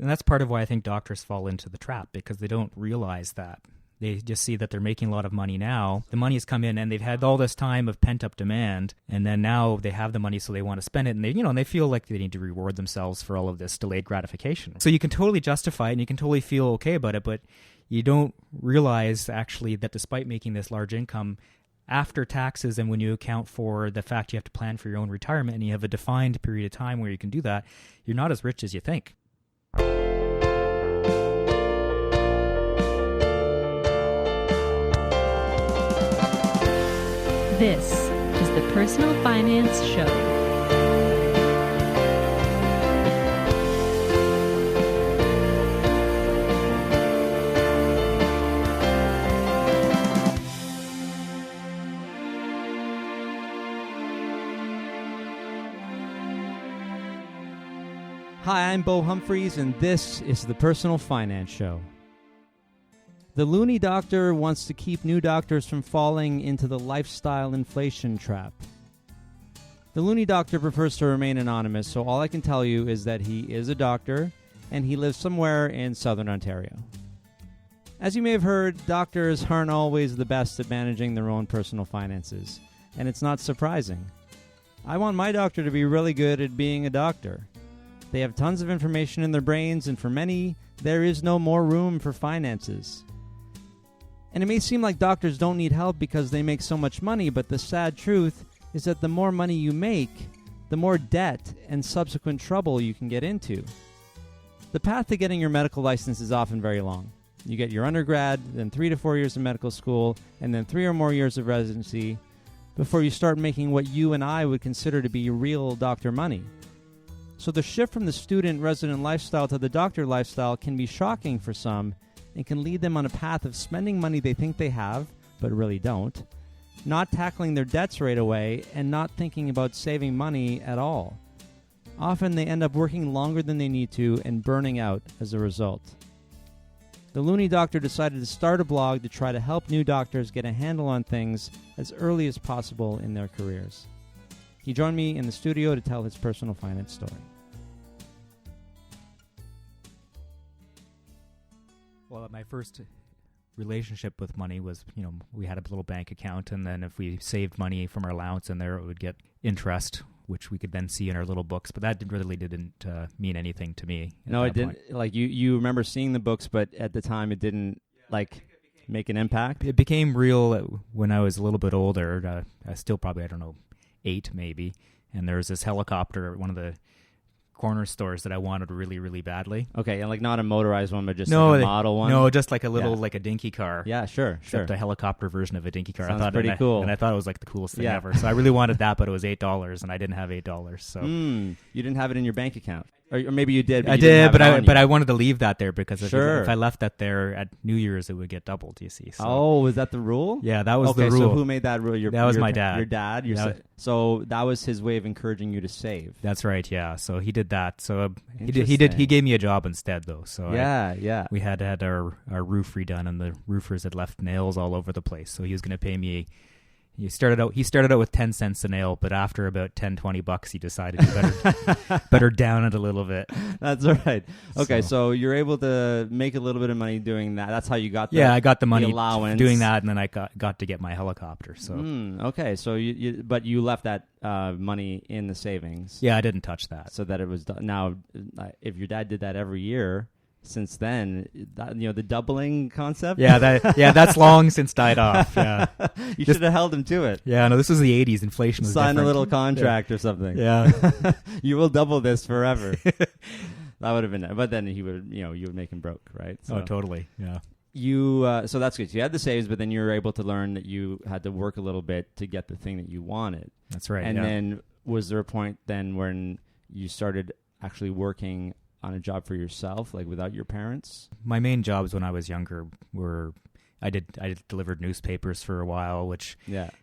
And that's part of why I think doctors fall into the trap, because they don't realize that. They just see that they're making a lot of money now. The money has come in, and they've had all this time of pent-up demand, and then now they have the money, so they want to spend it, and they feel like they need to reward themselves for all of this delayed gratification. So you can totally justify it, and you can totally feel okay about it, but you don't realize actually that despite making this large income, after taxes and when you account for the fact you have to plan for your own retirement and you have a defined period of time where you can do that, you're not as rich as you think. This is the Personal Finance Show. Hi, I'm Bo Humphreys, and this is the Personal Finance Show. The Loonie Doctor wants to keep new doctors from falling into the lifestyle inflation trap. The Loonie Doctor prefers to remain anonymous, so all I can tell you is that he is a doctor, and he lives somewhere in southern Ontario. As you may have heard, doctors aren't always the best at managing their own personal finances, and it's not surprising. I want my doctor to be really good at being a doctor. They have tons of information in their brains, and for many, there is no more room for finances. And it may seem like doctors don't need help because they make so much money, but the sad truth is that the more money you make, the more debt and subsequent trouble you can get into. The path to getting your medical license is often very long. You get your undergrad, then 3 to 4 years of medical school, and then 3 or more years of residency before you start making what you and I would consider to be real doctor money. So the shift from the student-resident lifestyle to the doctor lifestyle can be shocking for some and can lead them on a path of spending money they think they have, but really don't, not tackling their debts right away, and not thinking about saving money at all. Often they end up working longer than they need to and burning out as a result. The Loonie Doctor decided to start a blog to try to help new doctors get a handle on things as early as possible in their careers. He joined me in the studio to tell his personal finance story. Well, my first relationship with money was, we had a little bank account, and then if we saved money from our allowance in there, it would get interest, which we could then see in our little books. But that really didn't mean anything to me. No, it didn't. Like you remember seeing the books, but at the time it didn't make an impact. It became real when I was a little bit older. I still probably, 8 maybe. And there was this helicopter at one of the corner stores that I wanted really, really badly. Okay, and not a motorized one, but just a model one? No, just like a little, like a dinky car. Yeah, sure. Except a helicopter version of a dinky car. Sounds pretty cool. And I thought it was like the coolest thing ever. So I really wanted that, but it was $8, and I didn't have $8. So you didn't have it in your bank account. Or maybe you did. But I did, but I wanted to leave that there because if I left that there at New Year's, it would get doubled. You see? So. Oh, was that the rule? Yeah, that was the rule. So who made that rule? That was my dad. Your dad. So that was his way of encouraging you to save. That's right. Yeah. So he did that. So he gave me a job instead, though. So we had our roof redone, and the roofers had left nails all over the place. So he was going to pay me. He started out with 10 cents a nail, but after about $10-$20, he decided he better down it a little bit. That's right. Okay, so you're able to make a little bit of money doing that. That's how you got I got the money allowance doing that, and then I got to get my helicopter. So okay, so but you left that money in the savings. Yeah, I didn't touch that. So that it was now. If your dad did that every year. Since then, the doubling concept. That's long since died off. Yeah, you should have held him to it. Yeah, no, this was the '80s. Inflation was sign different. a little contract or something. Yeah, you will double this forever. That would have been. But then he would, you would make him broke, right? So. Oh, totally. Yeah. So that's good. So you had the saves, but then you were able to learn that you had to work a little bit to get the thing that you wanted. That's right. And then was there a point then when you started actually working on a job for yourself, without your parents? My main jobs when I was younger were I delivered newspapers for a while, which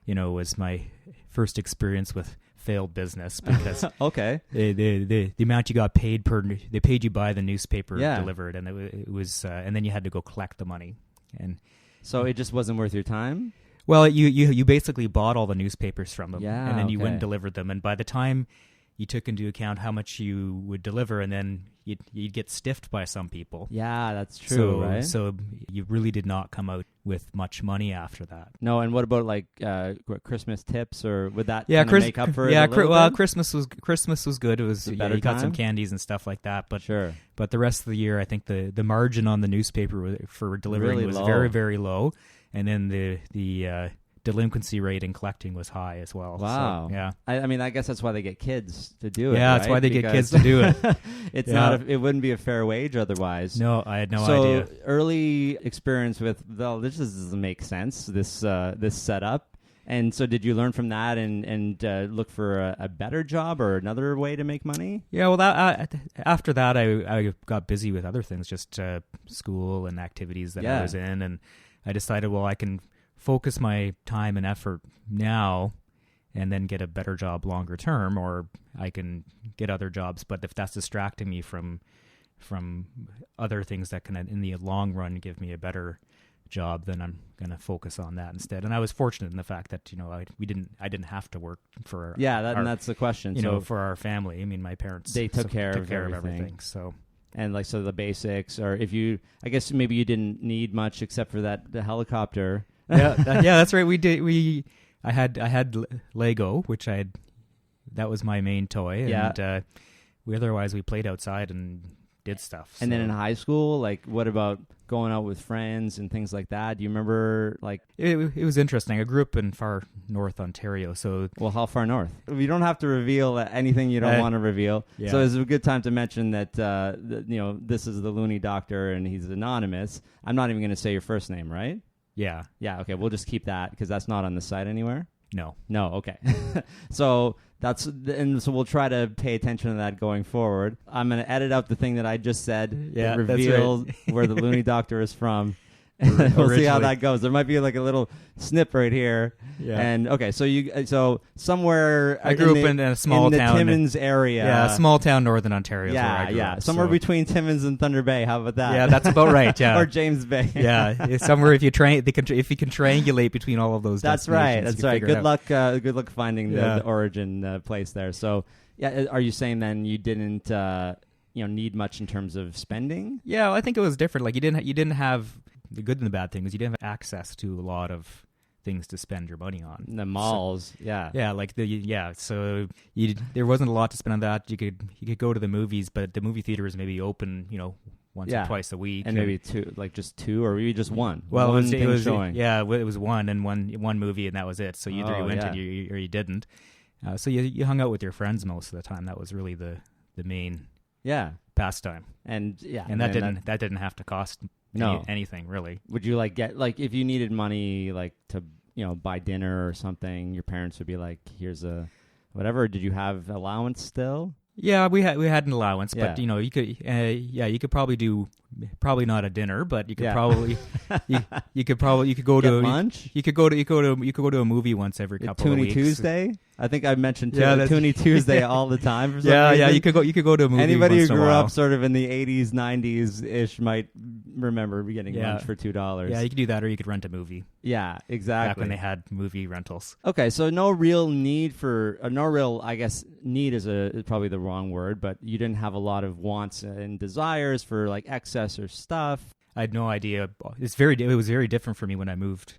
was my first experience with failed business because okay, the amount you got paid they paid you by the newspaper delivered, and it was and then you had to go collect the money, and so it just wasn't worth your time. Well, you basically bought all the newspapers from them, and then you went and delivered them, and by the time you took into account how much you would deliver, and then you'd get stiffed by some people. Yeah, that's true, right? So you really did not come out with much money after that. No, and what about like Christmas tips, or would that kind of make up for it? Well, Christmas was good. It was a better you got time? some candies and stuff like that, but Sure. But the rest of the year, I think the margin on the newspaper for delivering Really was low. very, very low, and then the delinquency rate in collecting was high as well. Wow. So, yeah. I mean, I guess that's why they get kids to do it. Yeah, that's right? why they get kids to do it. It's Yeah. it wouldn't be a fair wage otherwise. No, I had no so idea. early experience with, well, this doesn't make sense, this setup. And so did you learn from that and look for a better job or another way to make money? Yeah, well, after that, I got busy with other things, just school and activities that I was in, and I decided, well, I can focus my time and effort now and then get a better job longer term, or I can get other jobs. But if that's distracting me from other things that can, in the long run, give me a better job, then I'm going to focus on that instead. And I was fortunate in the fact that, I didn't have to work for and that's the question. For our family. I mean, my parents, they took care of everything. So. And so the basics, or I guess maybe you didn't need much except for the helicopter. Yeah, that's right. I had Lego, which that was my main toy. Yeah. And we played outside and did stuff. And then in high school, like, what about going out with friends and things like that? Do you remember, like... It was interesting. I grew up in far north Ontario, so... Well, how far north? You don't have to reveal anything you don't want to reveal. Yeah. So it's a good time to mention that, this is the Loonie Doctor, and he's anonymous. I'm not even going to say your first name, right? Yeah. Yeah, okay, we'll just keep that, because that's not on the site anywhere? No, okay. So so we'll try to pay attention to that going forward. I'm going to edit out the thing that I just said. Yeah, that reveals that's right. where the Loonie Doctor is from. We'll see how that goes. There might be like a little snip right here. Yeah. And okay, so somewhere I grew up in a small town, in the Timmins area. Yeah, small town, northern Ontario. Yeah, is where I grew up, somewhere between Timmins and Thunder Bay. How about that? Yeah, that's about right. Yeah, or James Bay. Yeah, it's somewhere if you can triangulate between all of those. That's right. destinations, That's right. figure it out. Good luck finding the origin place there. So, yeah, are you saying then you didn't need much in terms of spending? Yeah, well, I think it was different. Like you didn't have the good and the bad thing is you didn't have access to a lot of things to spend your money on. The malls, So there wasn't a lot to spend on that. You could go to the movies, but the movie theater is maybe open, once or twice a week, and maybe just two, or maybe just one. Well, one it was showing. Yeah, it was one movie, and that was it. So either you went or you didn't. So you hung out with your friends most of the time. That was really the main pastime. And that didn't have to cost anything really. Would you get if you needed money to buy dinner or something, your parents would be like, here's a whatever. Did you have allowance still? Yeah, we had an allowance, Yeah. but you could probably do not a dinner, but you could probably you could go to lunch. You could go to a movie once every couple of Toonie weeks. Tuesday. I think I mentioned Toonie Tuesday all the time. For some reason. Yeah. You could go to a movie. Anybody once who in a grew while. up sort of in the 80s, 90s ish might remember getting lunch for $2. Yeah, you could do that, or you could rent a movie. Yeah, exactly. Back when they had movie rentals. Okay, so no real, I guess need is probably the wrong word, but you didn't have a lot of wants and desires for excess or stuff. I had no idea. It was very different for me when I moved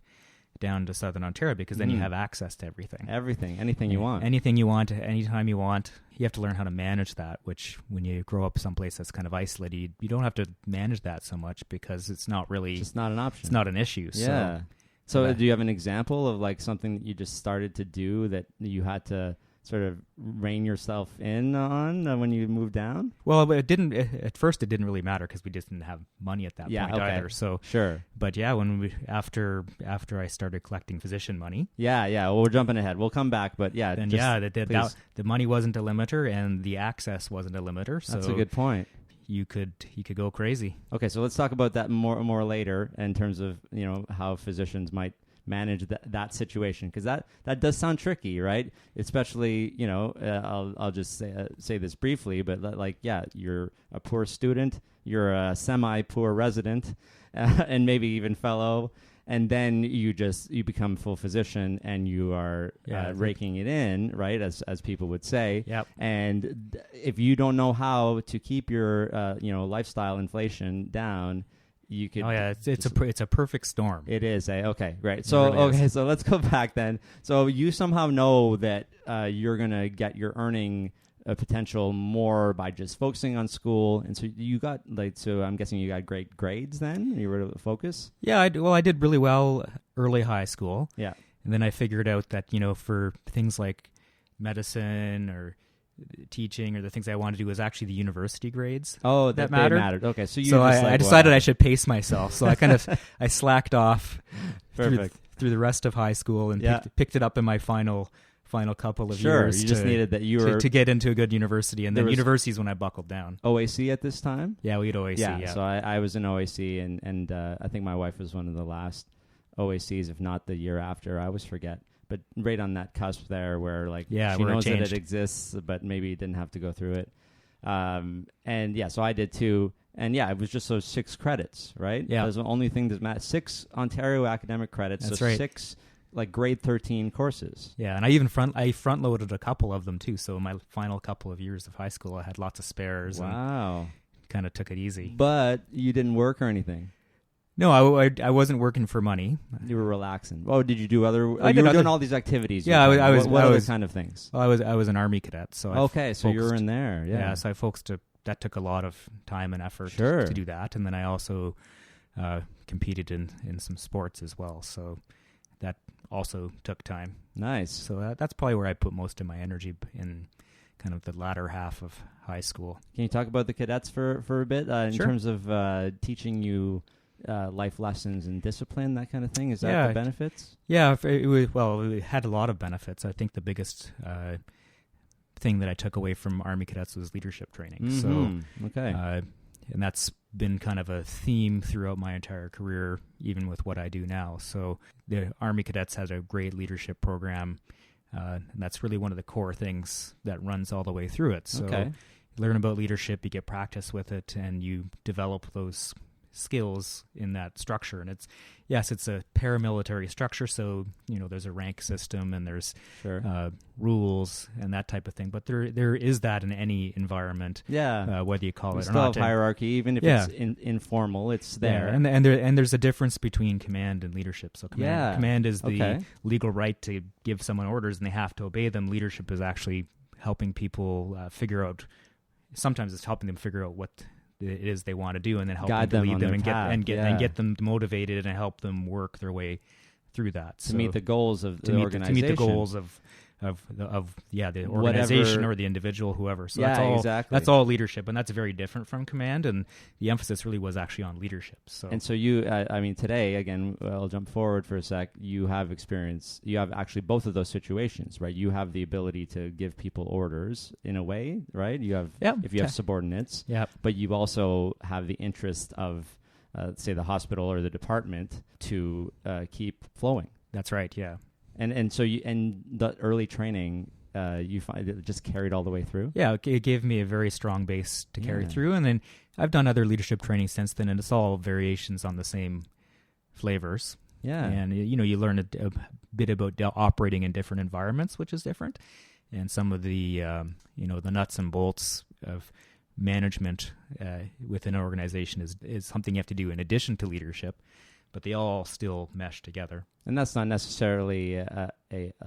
down to southern Ontario, because then you have access to everything. Anything you want. Anything you want, anytime you want. You have to learn how to manage that, which when you grow up someplace that's kind of isolated, you don't have to manage that so much, because it's not really... It's just not an option. It's not an issue. Yeah. So do you have an example of something that you just started to do that you had to sort of rein yourself in on when you moved down? Well, at first it didn't really matter, because we just didn't have money at that point either. So sure. But yeah, after I started collecting physician money. Yeah. Well, we're jumping ahead. We'll come back, but yeah. Then the money wasn't a limiter, and the access wasn't a limiter. So that's a good point. You could go crazy. Okay, so let's talk about that more later in terms of how physicians might manage that situation, because that does sound tricky, right? Especially I'll just say this briefly, but you're a poor student, you're a semi-poor resident, and maybe even fellow, and then you become full physician, and you are raking it in, right? As people would say. Yep. And if you don't know how to keep your lifestyle inflation down, you could. Oh yeah, it's a perfect storm. It is. Okay, great. So really so let's go back then. So you somehow know that you're gonna get your earning potential more by just focusing on school, and so you got so I'm guessing you got great grades then. You were able to focus. Yeah, I did really well early high school. Yeah, and then I figured out that for things like medicine or teaching or the things I wanted to do was actually the university grades. Oh, that mattered. Okay, so I decided I should pace myself. So I kind of I slacked off through the rest of high school and picked it up in my final couple of years. You just needed that to get into a good university, and then university is when I buckled down. OAC at this time? Yeah, we had OAC. Yeah. So I was in OAC, and I think my wife was one of the last OACs, if not the year after. I always forget. But right on that cusp there where she knows that it exists, but maybe didn't have to go through it. So I did too. And it was just those 6 credits, right? Yeah. That was the only thing that mattered. 6 Ontario academic credits. That's so right. 6 grade 13 courses. Yeah, and I even front loaded a couple of them too. So my final couple of years of high school, I had lots of spares. Wow. And kind of took it easy. But you didn't work or anything? No, I wasn't working for money. You were relaxing. Oh, did you do other? I you were doing all these activities. Yeah, I was. What other kind of things? Well, I was an Army cadet. So you were in there. Yeah. So I focused. That took a lot of time and effort to do that, and then I also competed in some sports as well. So that also took time. Nice. So that's probably where I put most of my energy in kind of the latter half of high school. Can you talk about the cadets for a bit in terms of teaching you life lessons and discipline, that kind of thing? Is that the benefits? Yeah, it had a lot of benefits. I think the biggest thing that I took away from Army cadets was leadership training. Mm-hmm. So, and that's been kind of a theme throughout my entire career, even with what I do now. So the Army cadets has a great leadership program, and that's really one of the core things that runs all the way through it. So you learn about leadership, you get practice with it, and you develop those skills in that structure. And it's a paramilitary structure, so there's a rank system and there's rules and that type of thing, but there is that in any environment, whether you call it or not. Still have hierarchy, even if it's informal, it's there. And there's a difference between command and leadership. So command is the legal right to give someone orders and they have to obey them. Leadership is actually helping people figure out, sometimes it's helping them figure out what it is they want to do, and then help guide them lead them and get them motivated and help them work their way through that to meet the goals of the organization. To meet the goals of the organization or the individual, whoever. So that's all leadership, and that's very different from command. And the emphasis really was actually on leadership. So you, today again, I'll jump forward for a sec. You have experience. You have actually both of those situations, right? You have the ability to give people orders in a way, right? You have if you have subordinates, but you also have the interest of, say, the hospital or the department to keep flowing. That's right. Yeah. And so the early training, you find it just carried all the way through? Yeah, it gave me a very strong base to carry through. And then I've done other leadership training since then, and it's all variations on the same flavors. Yeah. And, you learn a bit about operating in different environments, which is different. And some of the, the nuts and bolts of management within an organization is something you have to do in addition to leadership. But they all still mesh together. And that's not necessarily a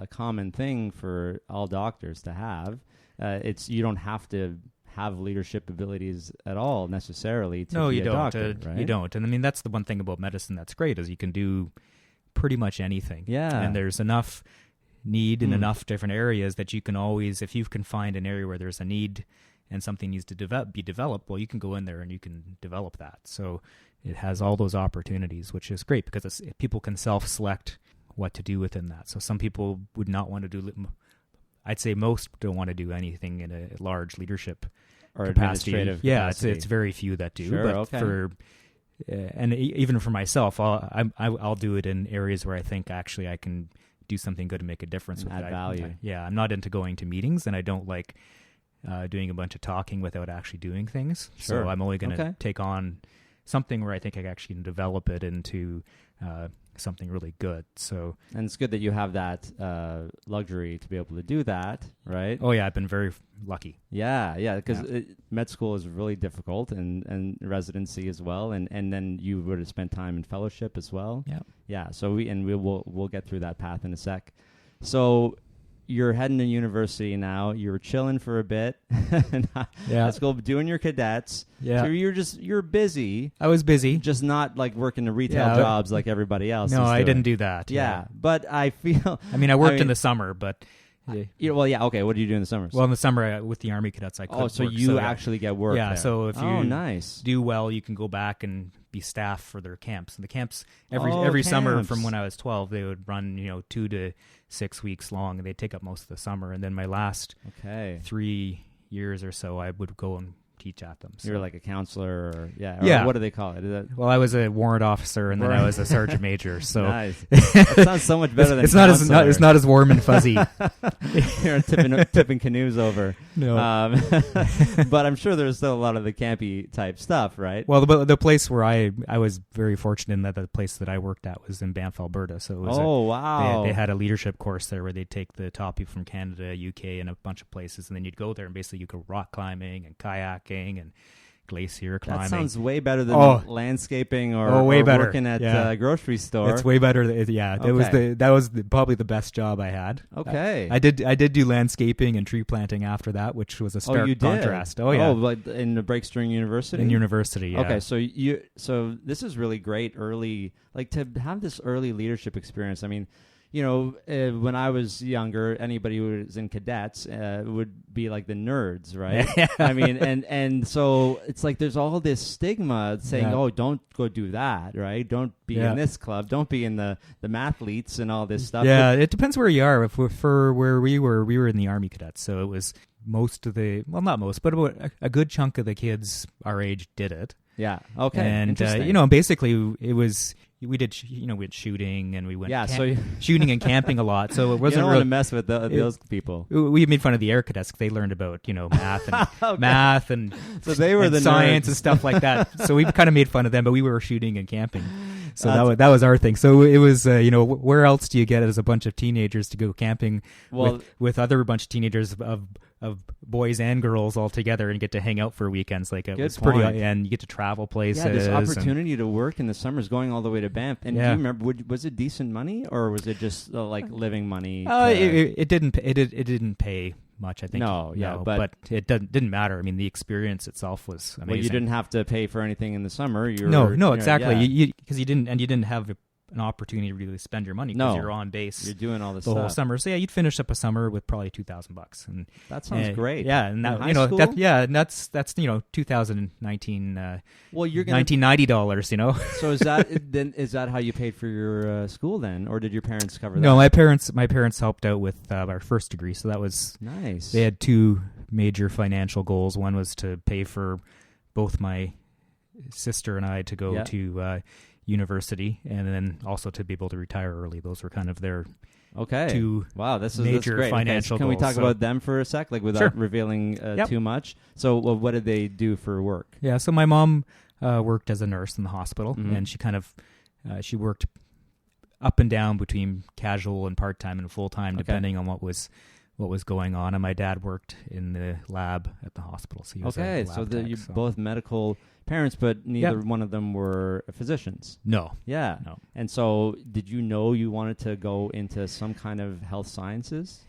common thing for all doctors to have. You don't have to have leadership abilities at all necessarily to be a doctor, right? You don't. And that's the one thing about medicine that's great is you can do pretty much anything. Yeah. And there's enough need in enough different areas that you can always, if you can find an area where there's a need and something needs to be developed, well, you can go in there and you can develop that. So it has all those opportunities, which is great because people can self-select what to do within that. So some people would not want to do, I'd say most don't want to do anything in a large leadership or capacity. Administrative capacity. It's very few that do. Sure, but and even for myself, I'll do it in areas where I think actually I can do something good and make a difference with add value. I'm not into going to meetings, and I don't like doing a bunch of talking without actually doing things. Sure. So I'm only going to take on something where I think I actually can develop it into something really good. So, and it's good that you have that luxury to be able to do that, right? oh yeah, I've been very lucky. Yeah, because med school is really difficult, and residency as well, and then you would have spent time in fellowship as well. Yeah. So we'll get through that path in a sec. So you're heading to university now. You're chilling for a bit. Let's go doing your cadets. Yeah. So you're busy. I was busy. Just not like working the retail jobs like everybody else. No, is I doing. didn't do that. Yeah. But I feel. I mean, I worked in the summer, but. Okay. What do you do in the summers? Well, in the summer with the Army cadets, I could so work, you actually get work. Yeah. there. So if you nice. do well, you can go back and be staff for their camps. And the camps every summer from when I was 12, they would run 2 to 6 weeks long, and they'd take up most of the summer. And then my last 3 years or so, I would go and teach at them. So. You're like a counselor, or what do they call it? Well, I was a warrant officer, and then I was a sergeant major. So nice. That sounds so much better than it's not as warm and fuzzy. You're tipping canoes over. No, but I'm sure there's still a lot of the campy type stuff, right? Well, the place where I was very fortunate in that the place that I worked at was in Banff, Alberta. So it was wow! They had a leadership course there where they'd take the top people from Canada, UK, and a bunch of places, and then you'd go there and basically you could rock climbing and kayaking and glacier climbing. That sounds way better than landscaping or working at a grocery store. It's way better. That was probably the best job I had. Okay. I did do landscaping and tree planting after that, which was a stark contrast. Oh yeah. Oh, like in the breaks during university? In university, yeah. Okay, so this is really great early, like to have this early leadership experience. I mean, when I was younger, anybody who was in cadets would be like the nerds, right? I mean, and so it's like there's all this stigma saying, oh, don't go do that, right? Don't be in this club. Don't be in the mathletes and all this stuff. Yeah, it depends where you are. For where we were in the Army cadets, so it was most of not most, but about a good chunk of the kids our age did it. Yeah. Okay. And basically it was. We did, we went shooting and we went shooting and camping a lot. So it wasn't you don't really want to mess with those people. We made fun of the air cadets because they learned about math and so they were the science nerds. and stuff like that. So we kind of made fun of them, but we were shooting and camping. So that was our thing. So it was where else do you get as a bunch of teenagers to go camping with other bunch of teenagers of boys and girls all together and get to hang out for weekends? Like it was pretty, and you get to travel places. Yeah, this opportunity to work in the summers, going all the way to Banff. And do you remember? Was it decent money, or was it just like living money? It didn't pay much, I think. But it didn't matter. I mean, the experience itself was amazing. Well, you didn't have to pay for anything in the summer. No, exactly. Because you didn't have an opportunity to really spend your money because you're on base. You're doing all this the whole summer. So you'd finish up a summer with probably $2,000, and that sounds great. Yeah, and that, and that's 2019. Well, you're gonna $1990. So is that how you paid for your school then, or did your parents cover that? No, my parents helped out with our first degree, so that was nice. They had two major financial goals. One was to pay for both my sister and I to go to university, and then also to be able to retire early. Those were kind of their two major financial goals. Can we talk about them for a sec, like without revealing too much? So what did they do for work? Yeah, so my mom worked as a nurse in the hospital, and she kind of she worked up and down between casual and part-time and full-time, depending on what was going on. And my dad worked in the lab at the hospital. So he was a lab tech, you're both medical parents, but neither one of them were physicians. No. Yeah. No. And so did you know you wanted to go into some kind of health sciences?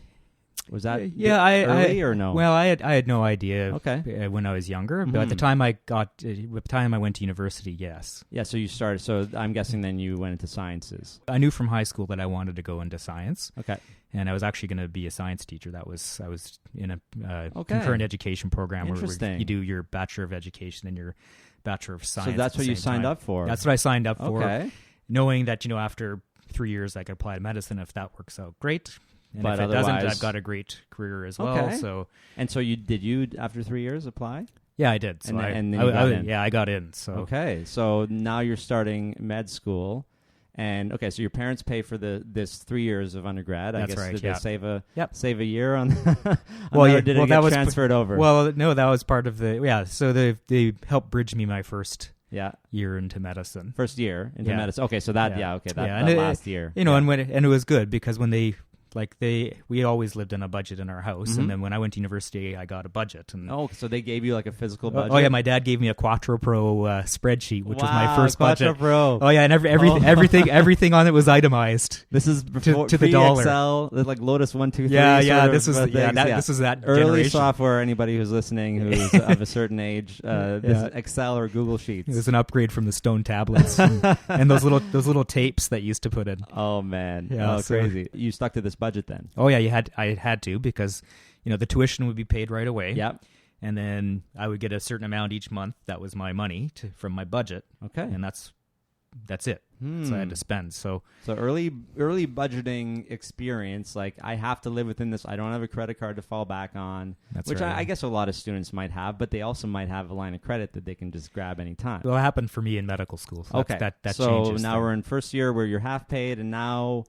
Was that early or no? Well, I had no idea when I was younger, but at the time I went to university, yes. Yeah, so you started, so I'm guessing then you went into sciences. I knew from high school that I wanted to go into science. Okay. And I was actually going to be a science teacher. I was in a concurrent education program where you do your Bachelor of Education and your Bachelor of Science. So that's what you signed up for? That's what I signed up for, knowing that after 3 years I could apply to medicine. If that works out, great. And but if it doesn't, I've got a great career as well. So, and so did you after 3 years apply? Yeah, I did. So and then you got in. Yeah, I got in. So okay, so now you're starting med school, and so your parents pay for this 3 years of undergrad. That's I guess right. Did they save a year on? Well, did it get transferred over? Well, no, that was part of the So they helped bridge me my first year into medicine. First year into medicine. Okay, so that last year. And it was good because when we always lived in a budget in our house, and then when I went to university, I got a budget. And so they gave you like a physical budget? Oh yeah, my dad gave me a Quattro Pro spreadsheet, which was my first Quattro budget. Pro. Oh yeah, and everything on it was itemized. This is before, to the dollar. Excel, like Lotus 1, 2, 3. This was this was that early generation. software. Anybody who's listening who's of a certain age, this Excel or Google Sheets. It was an upgrade from the stone tablets and those little tapes that you used to put in. Oh man, crazy! You stuck to this budget then? Oh yeah, I had to because the tuition would be paid right away. Yep. And then I would get a certain amount each month. That was my money from my budget. Okay. And that's it. So I had to spend. So early budgeting experience. Like I have to live within this. I don't have a credit card to fall back on. That's which right. I guess a lot of students might have, but they also might have a line of credit that they can just grab any time. Well, it happened for me in medical school. So okay. That so changes. Now we're in first year where you're half paid, and now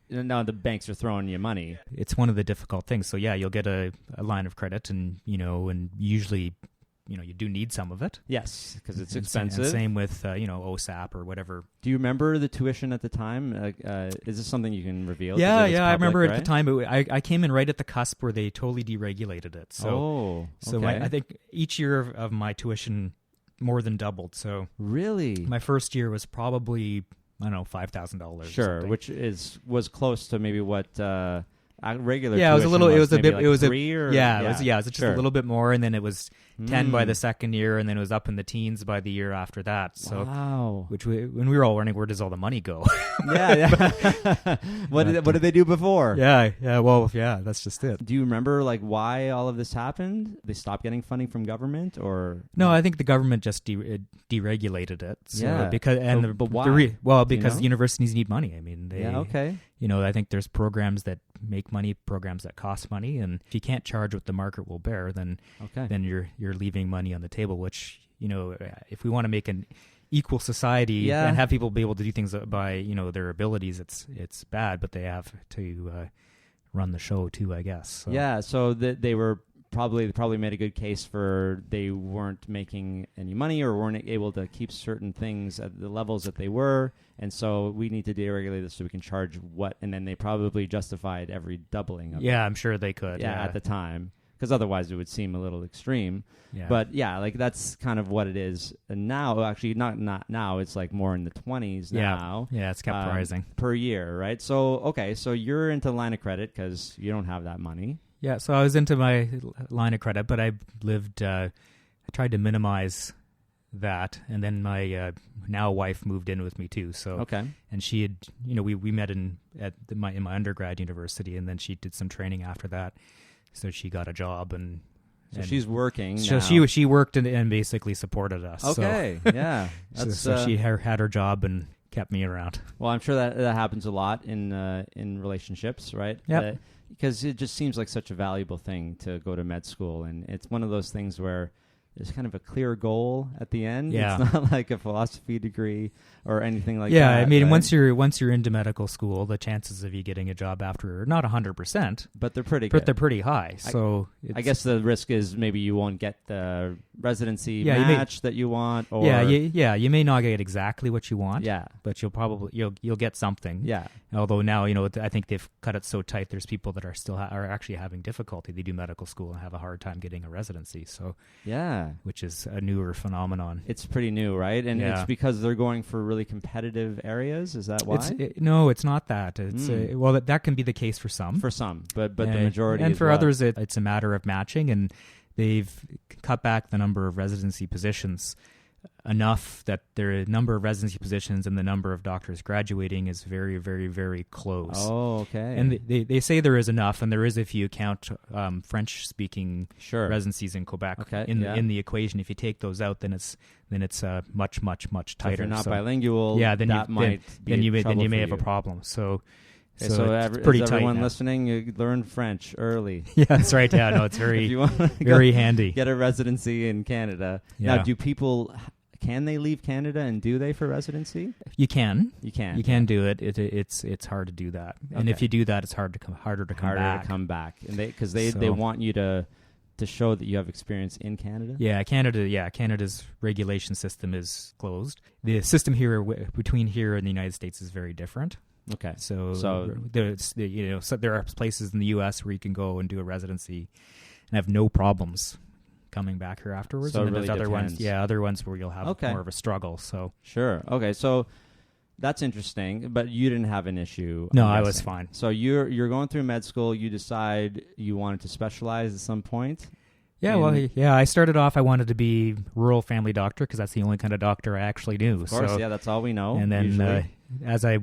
now the banks are throwing you money. It's one of the difficult things. So yeah, you'll get a line of credit, and and usually. You do need some of it. Yes, because it's expensive. And same with, OSAP or whatever. Do you remember the tuition at the time? Is this something you can reveal? Yeah, public, I remember right? at the time. I came in right at the cusp where they totally deregulated it. So, okay. I think each year of my tuition more than doubled. So really, my first year was probably, I don't know, $5,000. Sure, which was close to maybe what... regular it was a little. It was a bit. Like it was 3 or it was just a little bit more, and then it was 10 by the Mm. second year, and then it was up in the teens by the year after that. So, wow. When we were all wondering where does all the money go? What did they do before? That's just it. Do you remember like why all of this happened? They stopped getting funding from government, or no? I think the government just deregulated it. So but why? Because universities need money. I mean, okay. I think there's programs that make money, programs that cost money, and if you can't charge what the market will bear, then you're leaving money on the table. Which if we want to make an equal society and have people be able to do things by their abilities, it's bad, but they have to run the show too, I guess. So. Yeah, so they were probably made a good case for they weren't making any money or weren't able to keep certain things at the levels that they were, and so we need to deregulate this so we can charge what, and then they probably justified every doubling of it. I'm sure they could. Yeah, at the time, because otherwise it would seem a little extreme. Yeah. But like that's kind of what it is. And now, actually, not now, it's like more in the 20s now. Yeah, it's kept rising per year, right? So so you're into line of credit because you don't have that money. Yeah, so I was into my line of credit, but I tried to minimize that, and then my now wife moved in with me too. So and she had, we met in my undergrad university, and then she did some training after that. So she got a job, and she's working. So now. she worked and basically supported us. Okay, so, yeah. So she had her job and kept me around. Well, I'm sure that happens a lot in relationships, right? Yeah. Because it just seems like such a valuable thing to go to med school, and it's one of those things where there's kind of a clear goal at the end. Yeah. It's not like a philosophy degree or anything like that. Yeah, I mean, right? once you're into medical school, the chances of you getting a job after are not 100%, but they're pretty but good. they're pretty high. So I guess the risk is maybe you won't get the residency match that you want. Or you may not get exactly what you want. Yeah, but you'll get something. Yeah. Although now I think they've cut it so tight. There's people that are still are actually having difficulty. They do medical school and have a hard time getting a residency. So which is a newer phenomenon. It's pretty new, right? And it's because they're going for really competitive areas. Is that why? No, it's not that. It's that can be the case for some. But the majority. And for others, it's a matter of matching, and they've cut back the number of residency positions enough that the number of residency positions and the number of doctors graduating is very, very, very close. Oh, okay. And they say there is enough, and there is if you account French-speaking residencies in Quebec in the equation. If you take those out, then it's much, much, much tighter. If you're not bilingual, then you may have a problem. So it's pretty tight. Everyone listening, you learn French early. Yeah, that's right. Yeah, no, it's very, if you want very handy. Get a residency in Canada. Yeah. Now, can they leave Canada, and do they for residency? You can. You can do it. It's hard to do that, and if you do that, it's harder to come back. And because they want you to to show that you have experience in Canada? Canada's regulation system is closed. The system here between here and the United States is very different. Okay. So there's there are places in the U.S. where you can go and do a residency and have no problems coming back here afterwards. So and then it really there's other ones where you'll have more of a struggle. So sure. Okay. So that's interesting, but you didn't have an issue. No, I was fine. So you're going through med school. You decide you wanted to specialize at some point. Yeah, I started off, I wanted to be rural family doctor because that's the only kind of doctor I actually knew. Of course, that's all we know. And then as I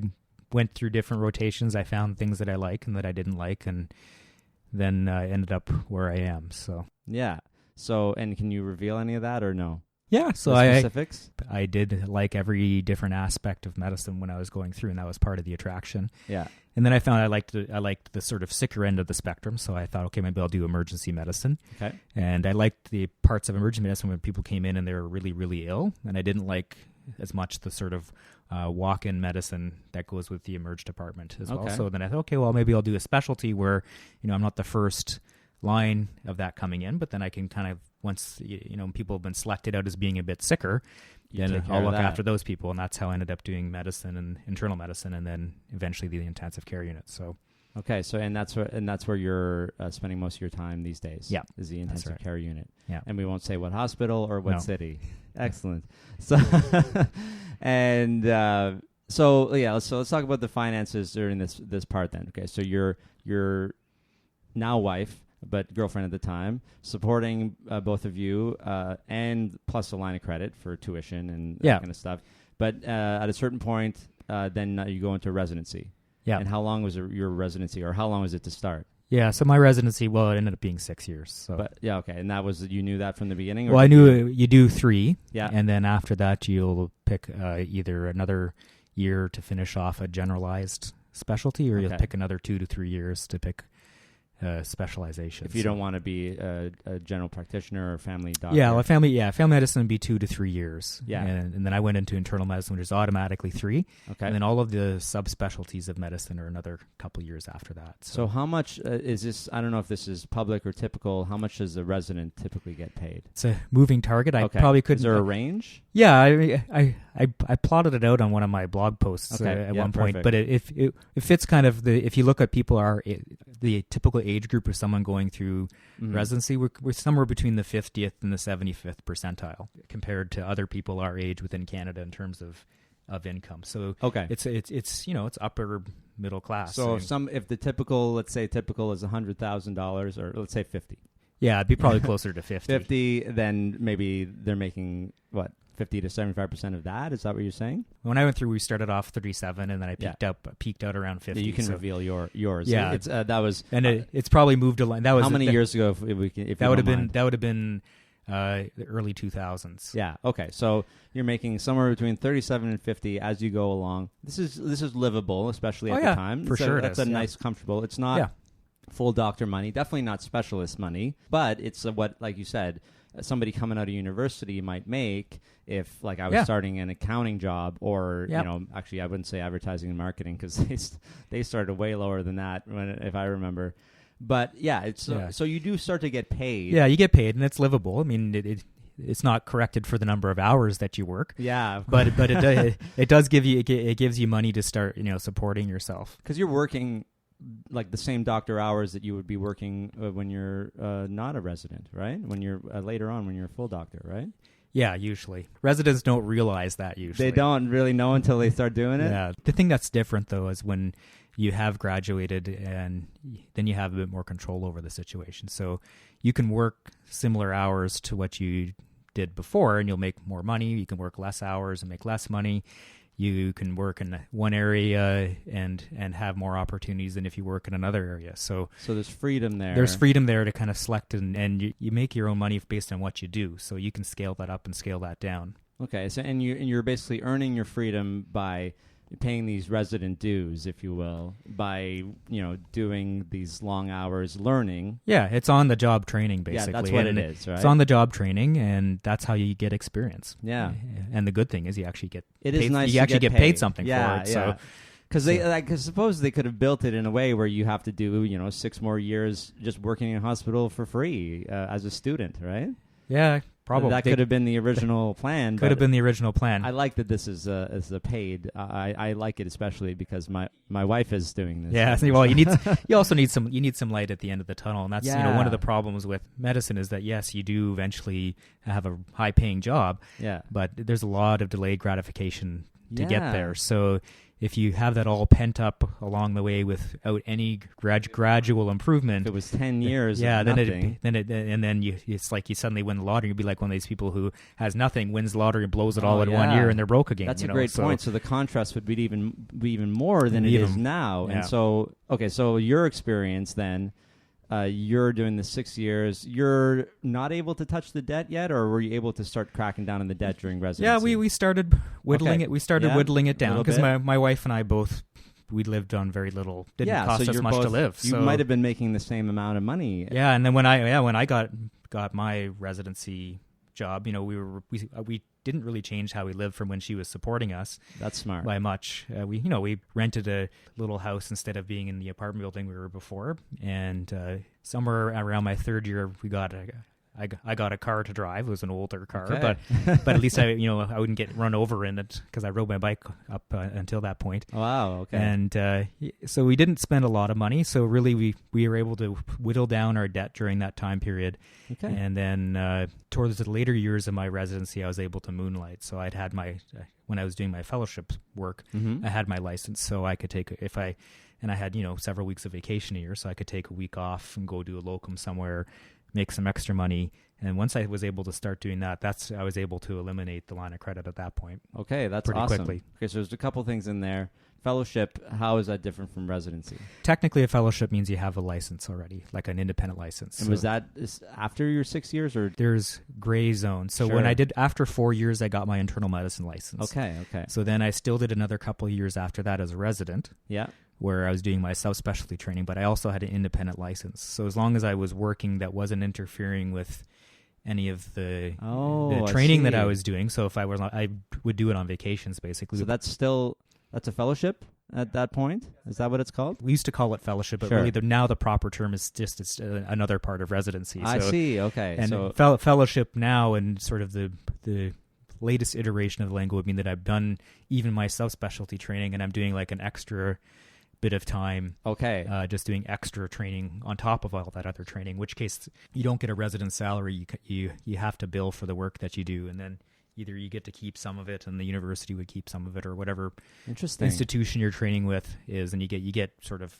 went through different rotations, I found things that I like and that I didn't like, and then I ended up where I am. So yeah. So, and can you reveal any of that or no? Yeah, so specifics? I did like every different aspect of medicine when I was going through, and that was part of the attraction. Yeah. And then I found I liked the sort of sicker end of the spectrum, so I thought, okay, maybe I'll do emergency medicine. Okay. And I liked the parts of emergency medicine when people came in and they were really, really ill, and I didn't like as much the sort of walk-in medicine that goes with the emerge department as well. So then I thought, okay, well, maybe I'll do a specialty where, I'm not the first line of that coming in, but then I can kind of, once people have been selected out as being a bit sicker, then I'll look after those people, and that's how I ended up doing medicine and internal medicine, and then eventually the intensive care unit. So okay, so and that's where you're spending most of your time these days. Yeah, is the intensive care unit. Yeah, and we won't say what hospital or what city. Excellent. So and so let's talk about the finances during this part then. Okay, so your now wife, but girlfriend at the time, supporting both of you, and plus a line of credit for tuition and that kind of stuff. But at a certain point, then you go into residency. Yeah. And how long was your residency, or how long was it to start? Yeah, so my residency, it ended up being 6 years. So. But yeah, okay, and that was, you knew that from the beginning? Well, I knew you do 3, yeah, and then after that you'll pick either another year to finish off a generalized specialty, or you'll pick another 2 to 3 years to pick specialization. If you don't want to be a general practitioner or family doctor. Yeah, well, family medicine would be 2 to 3 years. Yeah. And then I went into internal medicine, which is automatically 3. Okay. And then all of the subspecialties of medicine are another couple years after that. So how much is this, I don't know if this is public or typical, how much does a resident typically get paid? It's a moving target. I probably couldn't. Is there a range? Yeah, I plotted it out on one of my blog posts at one point. But it fits kind of if you look at people the typical age group of someone going through residency, we're somewhere between the 50th and the 75th percentile compared to other people our age within Canada in terms of income. So it's upper middle class. So if the typical is $100,000, or let's say 50. Yeah, it'd be probably closer to 50. 50, then maybe they're making what? 50 to 75% of that? Is that what you're saying? When I went through, we started off 37, and then I peaked out around 50. Yeah, you can reveal yours. Yeah, it's that was, and it's probably moved a line. That was how many years ago? If that would have been the early 2000s. Yeah. Okay. So you're making somewhere between 37 and 50 as you go along. This is livable, especially at the time. For sure, that's a nice, comfortable. It's not full doctor money. Definitely not specialist money, but it's what, like you said, somebody coming out of university might make if, like, I was starting an accounting job, or actually I wouldn't say advertising and marketing, because they started way lower than that if I remember. But so you do start to get paid. Yeah, you get paid, and it's livable. I mean, it's not corrected for the number of hours that you work. Yeah, but it does give you it gives you money to start supporting yourself, because you're working like the same doctor hours that you would be working when you're not a resident, right? When you're later on, when you're a full doctor, right? Yeah, usually. Residents don't realize that usually. They don't really know until they start doing it? Yeah. The thing that's different, though, is when you have graduated, and then you have a bit more control over the situation. So you can work similar hours to what you did before, and you'll make more money. You can work less hours and make less money. You can work in one area and have more opportunities than if you work in another area. So there's freedom there. There's freedom there to kind of select, and you make your own money based on what you do. So you can scale that up and scale that down. Okay, so and you're basically earning your freedom by paying these resident dues, if you will, by doing these long hours learning. Yeah, it's on the job training, basically. Yeah, that's what it is, right? It's on the job training, and that's how you get experience. Yeah, and the good thing is you actually get it paid, is nice. You actually get paid something for it. Yeah. So Because I suppose they could have built it in a way where you have to do 6 more years just working in a hospital for free as a student, right? Yeah, probably. That could have been the original plan. Could have been the original plan. I like that this is a paid. I like it especially because my wife is doing this. Yeah, well, you also need some light at the end of the tunnel, and that's one of the problems with medicine is that yes, you do eventually have a high paying job. Yeah, but there's a lot of delayed gratification to get there. So if you have that all pent up along the way without any gradual improvement, if it was 10 years. Yeah, of nothing. It's like you suddenly win the lottery. You'd be like one of these people who has nothing, wins the lottery, and blows it all in 1 year, and they're broke again. That's a great point. So the contrast would be even more than it is now. Yeah. And so your experience then. You're doing the 6 years. You're not able to touch the debt yet, or were you able to start cracking down on the debt during residency? Yeah, we started whittling it. We started whittling it down because my wife and I both we lived on very little. Didn't cost us much to live. You might have been making the same amount of money. Yeah, and then when I got my residency job, we didn't really change how we lived from when she was supporting us. That's smart. By much. We rented a little house instead of being in the apartment building we were before. And somewhere around my third year, I got a car to drive. It was an older car, but at least I wouldn't get run over in it because I rode my bike up until that point. Wow. Okay. And so we didn't spend a lot of money. So really, we were able to whittle down our debt during that time period. Okay. And then towards the later years of my residency, I was able to moonlight. So I'd had when I was doing my fellowship work, I had my license, so I could take and I had several weeks of vacation a year, so I could take a week off and go do a locum somewhere, make some extra money. And once I was able to start doing that, I was able to eliminate the line of credit at that point. Okay, that's pretty awesome. Quickly. Okay, so there's a couple things in there. Fellowship, how is that different from residency? Technically, a fellowship means you have a license already, like an independent license. And was that after your 6 years? Or there's gray zone. So when I did, after 4 years, I got my internal medicine license. Okay. So then I still did another couple of years after that as a resident. Yeah. Where I was doing my subspecialty training, but I also had an independent license. So as long as I was working, that wasn't interfering with any of the training that I was doing. So if I would do it on vacations, basically. So that's a fellowship at that point? Is that what it's called? We used to call it fellowship, but really now the proper term is just it's another part of residency. I see. Okay. And so fellowship now and sort of the latest iteration of the lingo would mean that I've done even my subspecialty training and I'm doing like an extra bit of time just doing extra training on top of all that other training, in which case you don't get a resident salary. You have to bill for the work that you do, and then either you get to keep some of it and the university would keep some of it, or whatever institution you're training with is, and you get sort of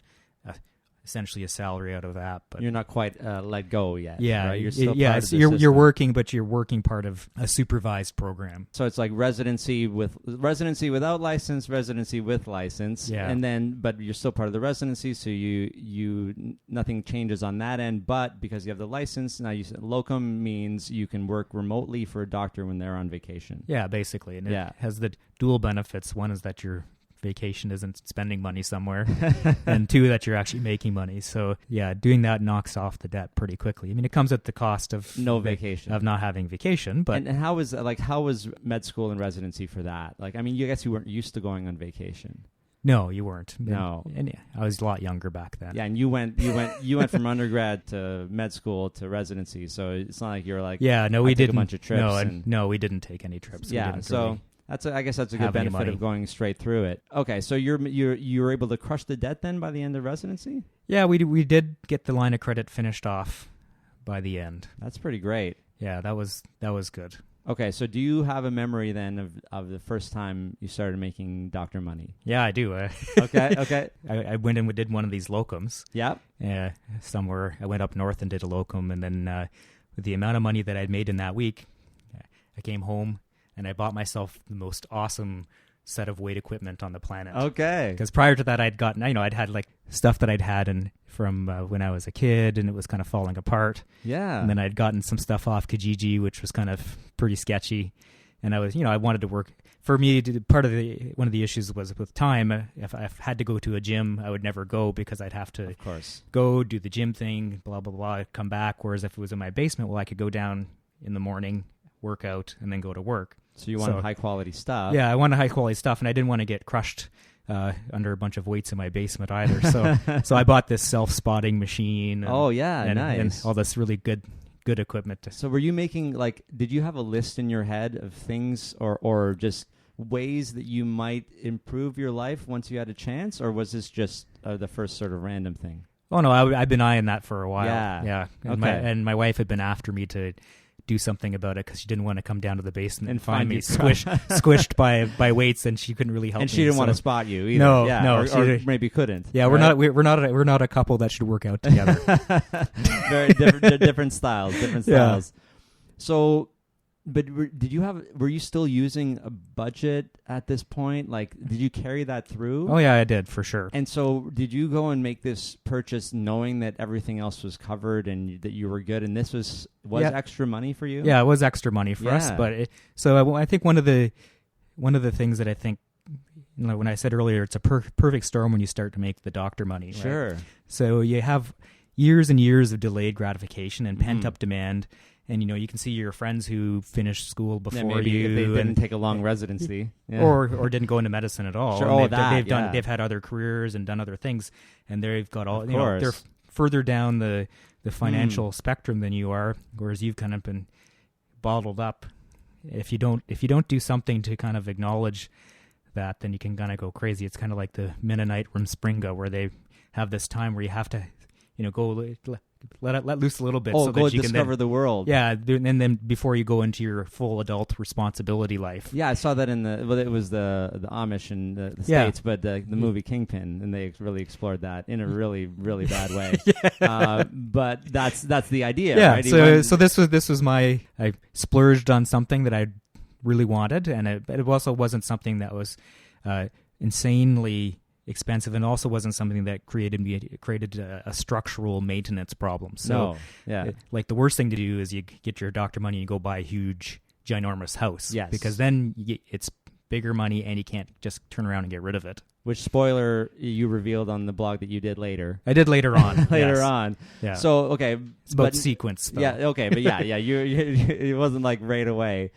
essentially a salary out of that. But you're not quite let go yet. Yeah, right? You're still you're working, but you're working part of a supervised program. So it's like residency without license, residency with license, and then but you're still part of the residency. So you nothing changes on that end, but because you have the license now, you said locum means you can work remotely for a doctor when they're on vacation. Yeah, basically, and it has the dual benefits. One is that you're vacation isn't spending money somewhere, and two, that you're actually making money. So doing that knocks off the debt pretty quickly. I mean, it comes at the cost of vacation, of not having vacation. But and how was med school and residency for that? Like, I mean, I guess you weren't used to going on vacation. No, you weren't. No, and I was a lot younger back then. Yeah, and you went from undergrad to med school to residency. So it's not like you're like we didn't a bunch of trips. No, we didn't take any trips. Yeah, I guess that's a good benefit of going straight through it. Okay, so you were able to crush the debt then by the end of residency? Yeah, we did get the line of credit finished off by the end. That's pretty great. Yeah, that was good. Okay, so do you have a memory then of the first time you started making doctor money? Yeah, I do. Okay. I went and did one of these locums. Yeah. Somewhere I went up north and did a locum, and then with the amount of money that I'd made in that week, I came home. And I bought myself the most awesome set of weight equipment on the planet. Okay. Because prior to that, I'd had like stuff that I'd had from when I was a kid, and it was kind of falling apart. Yeah. And then I'd gotten some stuff off Kijiji, which was kind of pretty sketchy. And I was, I wanted to work. For me, one of the issues was with time. If I had to go to a gym, I would never go because I'd have to, of course, go do the gym thing, blah blah blah, come back. Whereas if it was in my basement, I could go down in the morning, work out, and then go to work. So you wanted high quality stuff. Yeah, I wanted high quality stuff, and I didn't want to get crushed under a bunch of weights in my basement either. So I bought this self-spotting machine. And all this really good equipment. So were you making, like, did you have a list in your head of things or just ways that you might improve your life once you had a chance, or was this just the first sort of random thing? Oh no, I've been eyeing that for a while. Yeah. And, Okay. my wife had been after me to do something about it because she didn't want to come down to the basement And and find find me you squished by weights, and she couldn't really help me. And she didn't want to spot you either. No, yeah, no, or maybe couldn't. Yeah, right? we're not a couple that should work out together. Very different styles. So, but were you still using a budget at this point? Like, did you carry that through? Oh yeah, I did for sure. And so, did you go and make this purchase knowing that everything else was covered and that you were good, and this was extra money for you? Yeah, it was extra money for us. But I think one of the things that I think, when I said earlier, it's a perfect storm when you start to make the doctor money. Right? Sure. So you have years and years of delayed gratification and pent up demand. And, you can see your friends who finished school before maybe you. If they didn't take a long residency. Yeah. Or didn't go into medicine at all. Sure. And they've had other careers and done other things. And they've got all, they're further down the financial spectrum than you are, whereas you've kind of been bottled up. If you don't do something to kind of acknowledge that, then you can kind of go crazy. It's kind of like the Mennonite Rumspringa, where they have this time where you have to, go let loose a little bit, so go that you can discover the world. Yeah, and then before you go into your full adult responsibility life. Yeah, I saw that it was the Amish in the States, but the movie Kingpin, and they really explored that in a really, really bad way. But that's the idea. Yeah. Right? So this was I splurged on something that I really wanted, and it also wasn't something that was insanely expensive, and also wasn't something that created a structural maintenance problem. So, like the worst thing to do is you get your doctor money and you go buy a huge, ginormous house. Yes, because then it's bigger money and you can't just turn around and get rid of it. Which, spoiler, you revealed on the blog that you did later. I did later on. Later on. Yeah. So okay, it's about sequence, though. Yeah. Okay, but yeah. You it wasn't like right away.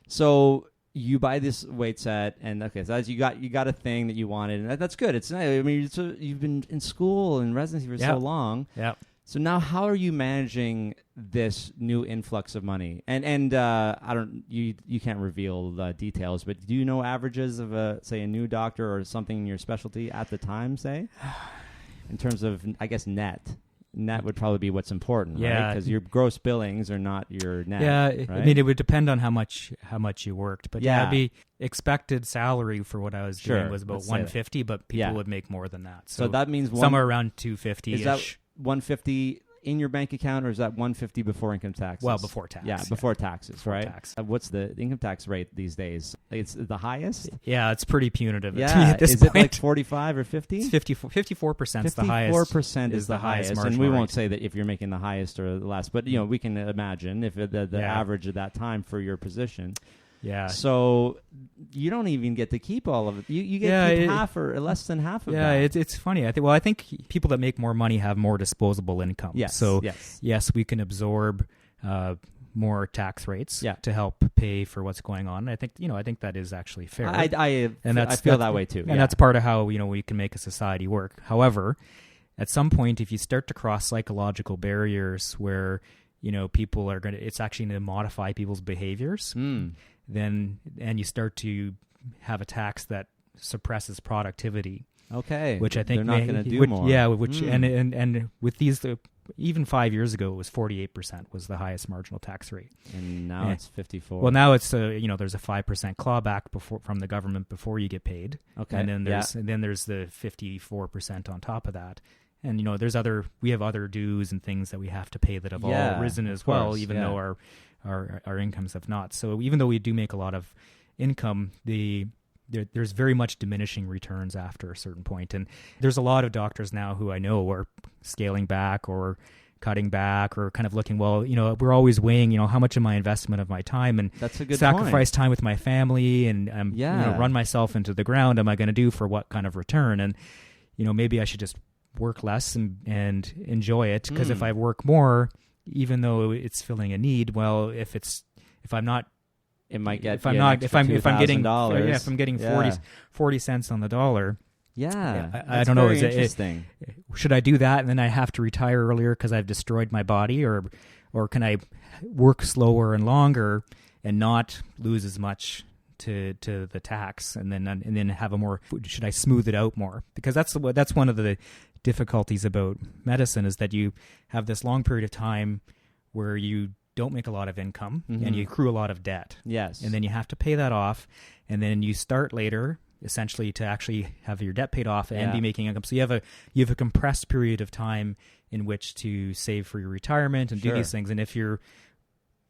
So you buy this weight set, and so you got a thing that you wanted, and that's good. It's nice. I mean, you've been in school and residency for so long. Yeah. So now, how are you managing this new influx of money? And you can't reveal details, but do you know averages of a new doctor or something in your specialty at the time, say, in terms of, I guess, net? Net would probably be what's important, right? Because your gross billings are not your net. Yeah, right? I mean, it would depend on how much you worked, but it'd be expected salary for what I was doing was about $150, but people would make more than that. So that means somewhere around $250. Is that $150 in your bank account, or is that $150 before income taxes? Well, before tax. Yeah, before taxes, before right? Tax. What's the income tax rate these days? It's the highest? Yeah, it's pretty punitive. Yeah, at this is point. It like 45 or 50? It's 54% is the highest. 54% is the highest, and we won't say that if you're making the highest or the less, but we can imagine if the average of that time for your position. Yeah. So you don't even get to keep all of it. You get to keep half or less than half of that. Yeah, it's funny. I think people that make more money have more disposable income. Yes. So yes, we can absorb more tax rates to help pay for what's going on. I think that is actually fair. I feel that way too. And that's part of how we can make a society work. However, at some point, if you start to cross psychological barriers where people are it's actually going to modify people's behaviors. And you start to have a tax that suppresses productivity. Okay, which I think they're not going to do more. Yeah, and with these, even 5 years ago, it was 48% was the highest marginal tax rate, and now it's 54. Well, now it's there's a 5% clawback from the government before you get paid. Okay, and then there's the 54% on top of that. And we have other dues and things that we have to pay that have all risen as well, even though our incomes have not. So even though we do make a lot of income, there's very much diminishing returns after a certain point. And there's a lot of doctors now who I know are scaling back or cutting back or kind of looking, we're always weighing, how much of my investment of my time and that's a good sacrifice time with my family and run myself into the ground am I going to do for what kind of return? And, maybe I should just work less and enjoy it, because if I work more, even though it's filling a need, if I'm getting 40 cents on the dollar, Yeah, I don't know. Very interesting. Should I do that and then I have to retire earlier because I've destroyed my body, or can I work slower and longer and not lose as much to the tax, and then have a more? Should I smooth it out more? Because that's one of the difficulties about medicine, is that you have this long period of time where you don't make a lot of income and you accrue a lot of debt. Yes, and then you have to pay that off, and then you start later, essentially, to actually have your debt paid off and be making income. So you have a compressed period of time in which to save for your retirement and do these things. And if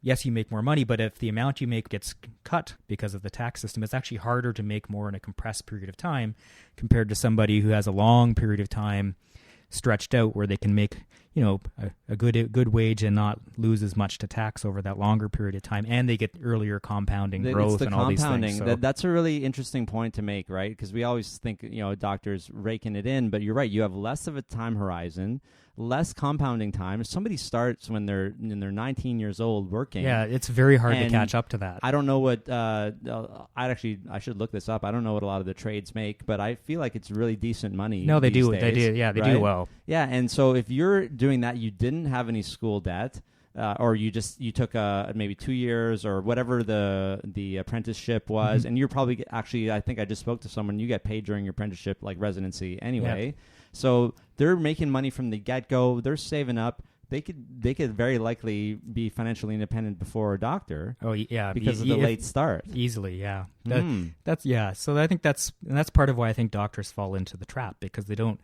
yes, you make more money, but if the amount you make gets cut because of the tax system, it's actually harder to make more in a compressed period of time compared to somebody who has a long period of time stretched out where they can make, a good wage and not lose as much to tax over that longer period of time, and they get earlier compounding growth and all these things. So that's a really interesting point to make, right? Because we always think, doctors raking it in, but you're right. You have less of a time horizon, less compounding time. If somebody starts when they're 19 years old working, it's very hard to catch up to that. I don't know what I should look this up. I don't know what a lot of the trades make, but I feel like it's really decent money. No, they do. Days, they do. Yeah, they do well. Yeah, and so if you're doing that, you didn't have any school debt. Or you took maybe 2 years or whatever the apprenticeship was, and you're probably I think I just spoke to someone. You get paid during your apprenticeship, like residency anyway. Yep. So they're making money from the get-go. They're saving up. They could very likely be financially independent before a doctor. Oh yeah, because of the late start. Easily, yeah. That's So I think that's part of why I think doctors fall into the trap, because they don't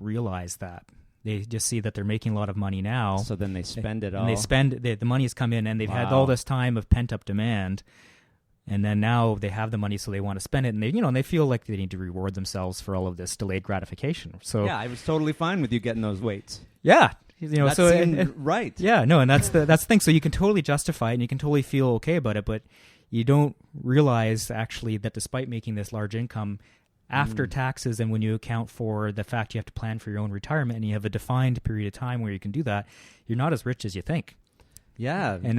realize that. They just see that they're making a lot of money now. So then they spend it all. And the money has come in, and they've had all this time of pent-up demand, and then now they have the money, so they want to spend it, and they feel like they need to reward themselves for all of this delayed gratification. So yeah, I was totally fine with you getting those weights. Yeah. That so seemed right. Yeah, no, and that's the thing. So you can totally justify it, and you can totally feel okay about it, but you don't realize actually that despite making this large income, after taxes, and when you account for the fact you have to plan for your own retirement and you have a defined period of time where you can do that, you're not as rich as you think. Yeah. And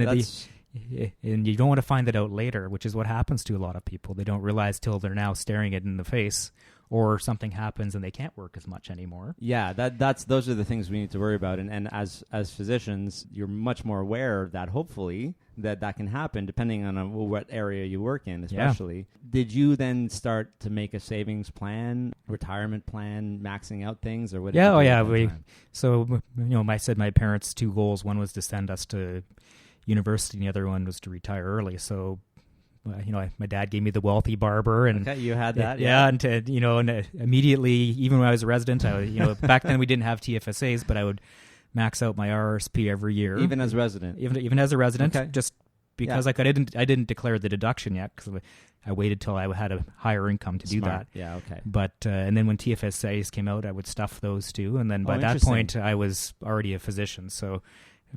you don't want to find that out later, which is what happens to a lot of people. They don't realize till they're now staring it in the face, or something happens and they can't work as much anymore. Yeah, those are the things we need to worry about. And as physicians, you're much more aware that hopefully that can happen depending on what area you work in, especially. Yeah. Did you then start to make a savings plan, retirement plan, maxing out things, or what? I said my parents' two goals. One was to send us to university, and the other one was to retire early. So my dad gave me the wealthy barber, and okay, you had that, and immediately, even when I was a resident, back then we didn't have TFSAs, but I would max out my RRSP every year, even as a resident, just because I didn't declare the deduction yet, because I waited till I had a higher income to do that. Yeah, okay. But and then when TFSAs came out, I would stuff those too, and then by that point, I was already a physician, so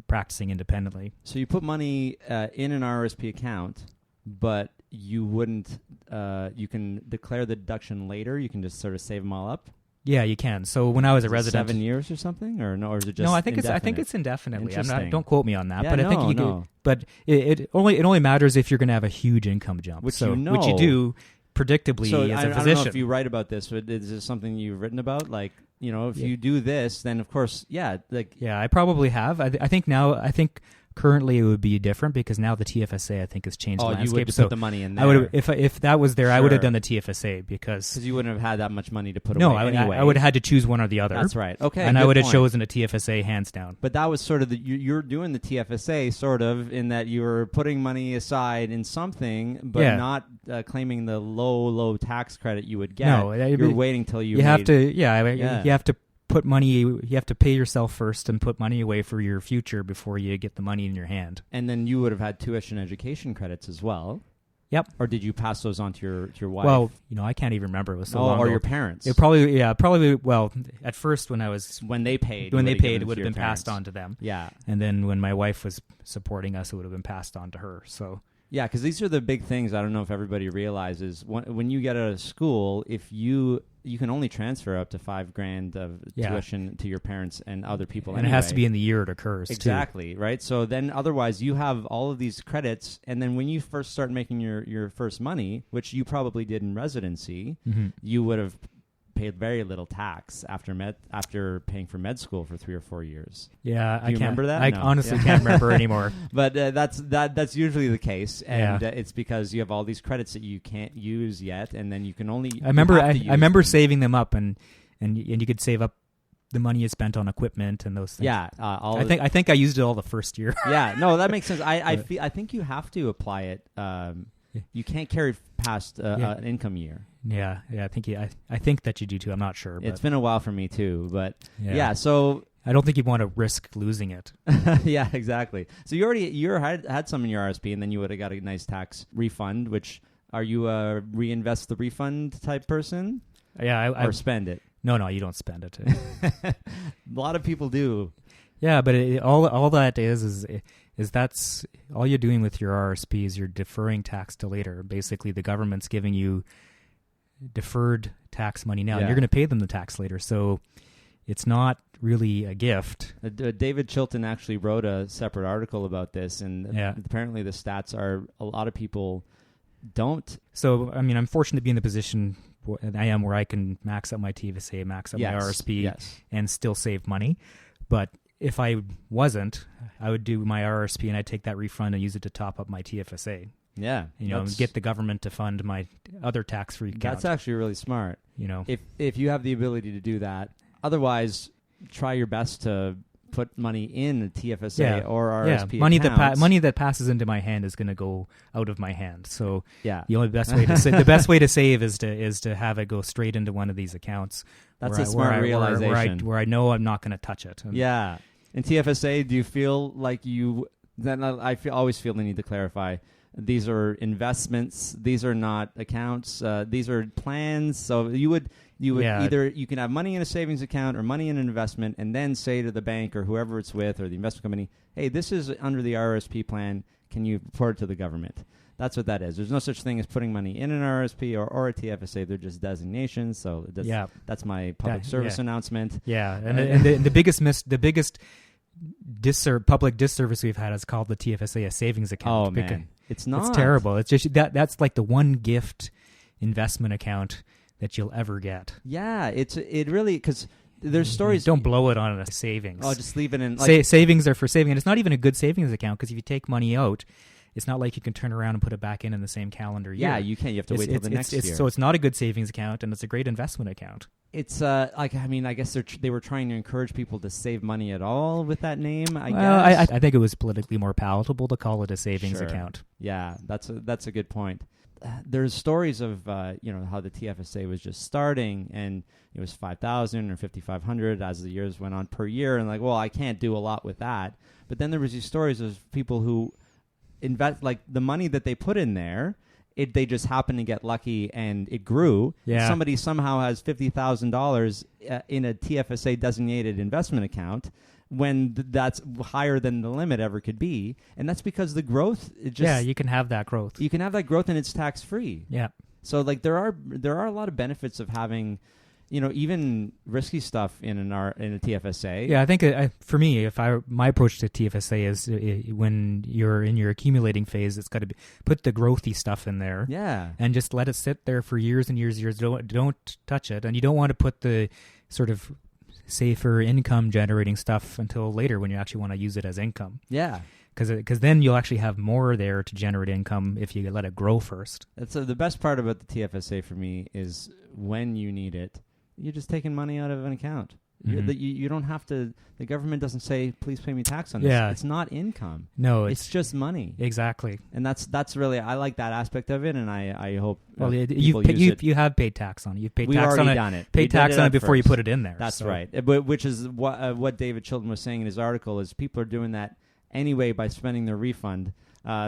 practicing independently. So you put money in an RRSP account, but you wouldn't. You can declare the deduction later. You can just sort of save them all up. Yeah, you can. So when I was a resident, 7 years or something, or no, or is it just? No, I think it's indefinitely. Don't quote me on that, yeah, but I think you can. But it only matters if you're going to have a huge income jump, which you do predictably as a physician. I don't know if you write about this, but is this something you've written about? Like, if you do this, then of course, I probably have. I think currently it would be different, because now the TFSA I think has changed the landscape. You would put the money in there. I would, if that was there, sure. I would have done the TFSA, because you wouldn't have had that much money to put away. Anyway. I would have had to choose one or the other. That's right. Okay, and I would have chosen a TFSA hands down. But that was sort of you're doing the TFSA sort of in that you were putting money aside in something, but not claiming the low tax credit you would get. No, you're waiting till you have to. You have to put money. You have to pay yourself first and put money away for your future before you get the money in your hand. And then you would have had tuition education credits as well. Yep. Or did you pass those on to your wife? Well, I can't even remember. It was so long or ago. Your parents. It probably. Well, at first when they paid, it would have been passed on to them. Yeah. And then when my wife was supporting us, it would have been passed on to her. So. Yeah, because these are the big things. I don't know if everybody realizes when you get out of school, if you can only transfer up to $5,000 of tuition to your parents and other people, and it has to be in the year it occurs. Exactly, right? So then, otherwise, you have all of these credits, and then when you first start making your first money, which you probably did in residency, you would have paid very little tax after paying for med school for 3 or 4 years. Yeah, Do you remember that? I No. honestly can't remember anymore. But that's usually the case, and it's because you have all these credits that you can't use yet, and then you can only. I remember saving them up, and you could save up the money you spent on equipment and those things. Yeah, I think I used it all the first year. Yeah, no, that makes sense. I think you have to apply it. You can't carry past an income year. Yeah. I think that you do too. I'm not sure. But It's been a while for me too, but yeah. So I don't think you want to risk losing it. yeah, exactly. So you had some in your RSP, and then you would have got a nice tax refund. Which are you a reinvest the refund type person? Yeah, or spend it? No, you don't spend it. A lot of people do. Yeah, but all that is that's all you're doing with your RSP is you're deferring tax to later. Basically, the government's giving you deferred tax money now, and you're going to pay them the tax later. So it's not really a gift. David Chilton actually wrote a separate article about this, and apparently the stats are a lot of people don't. So, I mean, I'm fortunate to be in the position I am where I can max out my TFSA, max out my RSP, and still save money. But if I wasn't, I would do my RSP and I'd take that refund and use it to top up my TFSA. Yeah. Get the government to fund my other tax-free account. That's actually really smart. If you have the ability to do that. Otherwise, try your best to put money in a TFSA or RSP accounts. Money that passes into my hand is going to go out of my hand. So the best way to save is to have it go straight into one of these accounts. That's a smart realization. Where I know I'm not going to touch it. Yeah. In TFSA, do you feel like you? Then always feel the need to clarify. These are investments. These are not accounts. These are plans. So you would either you can have money in a savings account or money in an investment, and then say to the bank or whoever it's with or the investment company, "Hey, this is under the RSP plan. Can you report it to the government?" That's what that is. There's no such thing as putting money in an RSP or a TFSA. They're just designations. So that's my public service announcement. Yeah, and the biggest public disservice we've had is called the TFSA a savings account. Oh man, it's not. It's terrible. It's just that's like the one gift investment account that you'll ever get. Yeah, it really, because there's stories. Don't blow it on a savings. Oh, just leave it in. Savings are for saving, and it's not even a good savings account because if you take money out, it's not like you can turn around and put it back in the same calendar year. Yeah, you can't. You have to wait till the next year. So it's not a good savings account, and it's a great investment account. It's I guess they were trying to encourage people to save money at all with that name. I think it was politically more palatable to call it a savings account. Yeah, that's a good point. There's stories of how the TFSA was just starting, and it was 5,000 or 5,500 as the years went on per year, and I can't do a lot with that. But then there was these stories of people who invest, the money that they put in there. They just happened to get lucky and it grew. Yeah. Somebody somehow has $50,000 in a TFSA designated investment account when that's higher than the limit ever could be. And that's because the growth... you can have that growth. You can have that growth and it's tax-free. Yeah. So there are a lot of benefits of having... even risky stuff in a TFSA. Yeah, I think for me, my approach to TFSA is when you're in your accumulating phase, it's got to be put the growthy stuff in there. Yeah, and just let it sit there for years and years and years. Don't touch it, and you don't want to put the sort of safer income generating stuff until later when you actually want to use it as income. Yeah. Because then you'll actually have more there to generate income if you let it grow first. That's the best part about the TFSA for me is when you need it. You're just taking money out of an account. Mm-hmm. You don't have to... The government doesn't say, please pay me tax on this. Yeah. It's not income. No, it's just money. Exactly. And that's really... I like that aspect of it, and I hope you have paid tax on it. You've paid tax on it. Done it. Paid tax on it before you put it in there. That's right. Which is what David Chilton was saying in his article, is people are doing that anyway by spending their refund.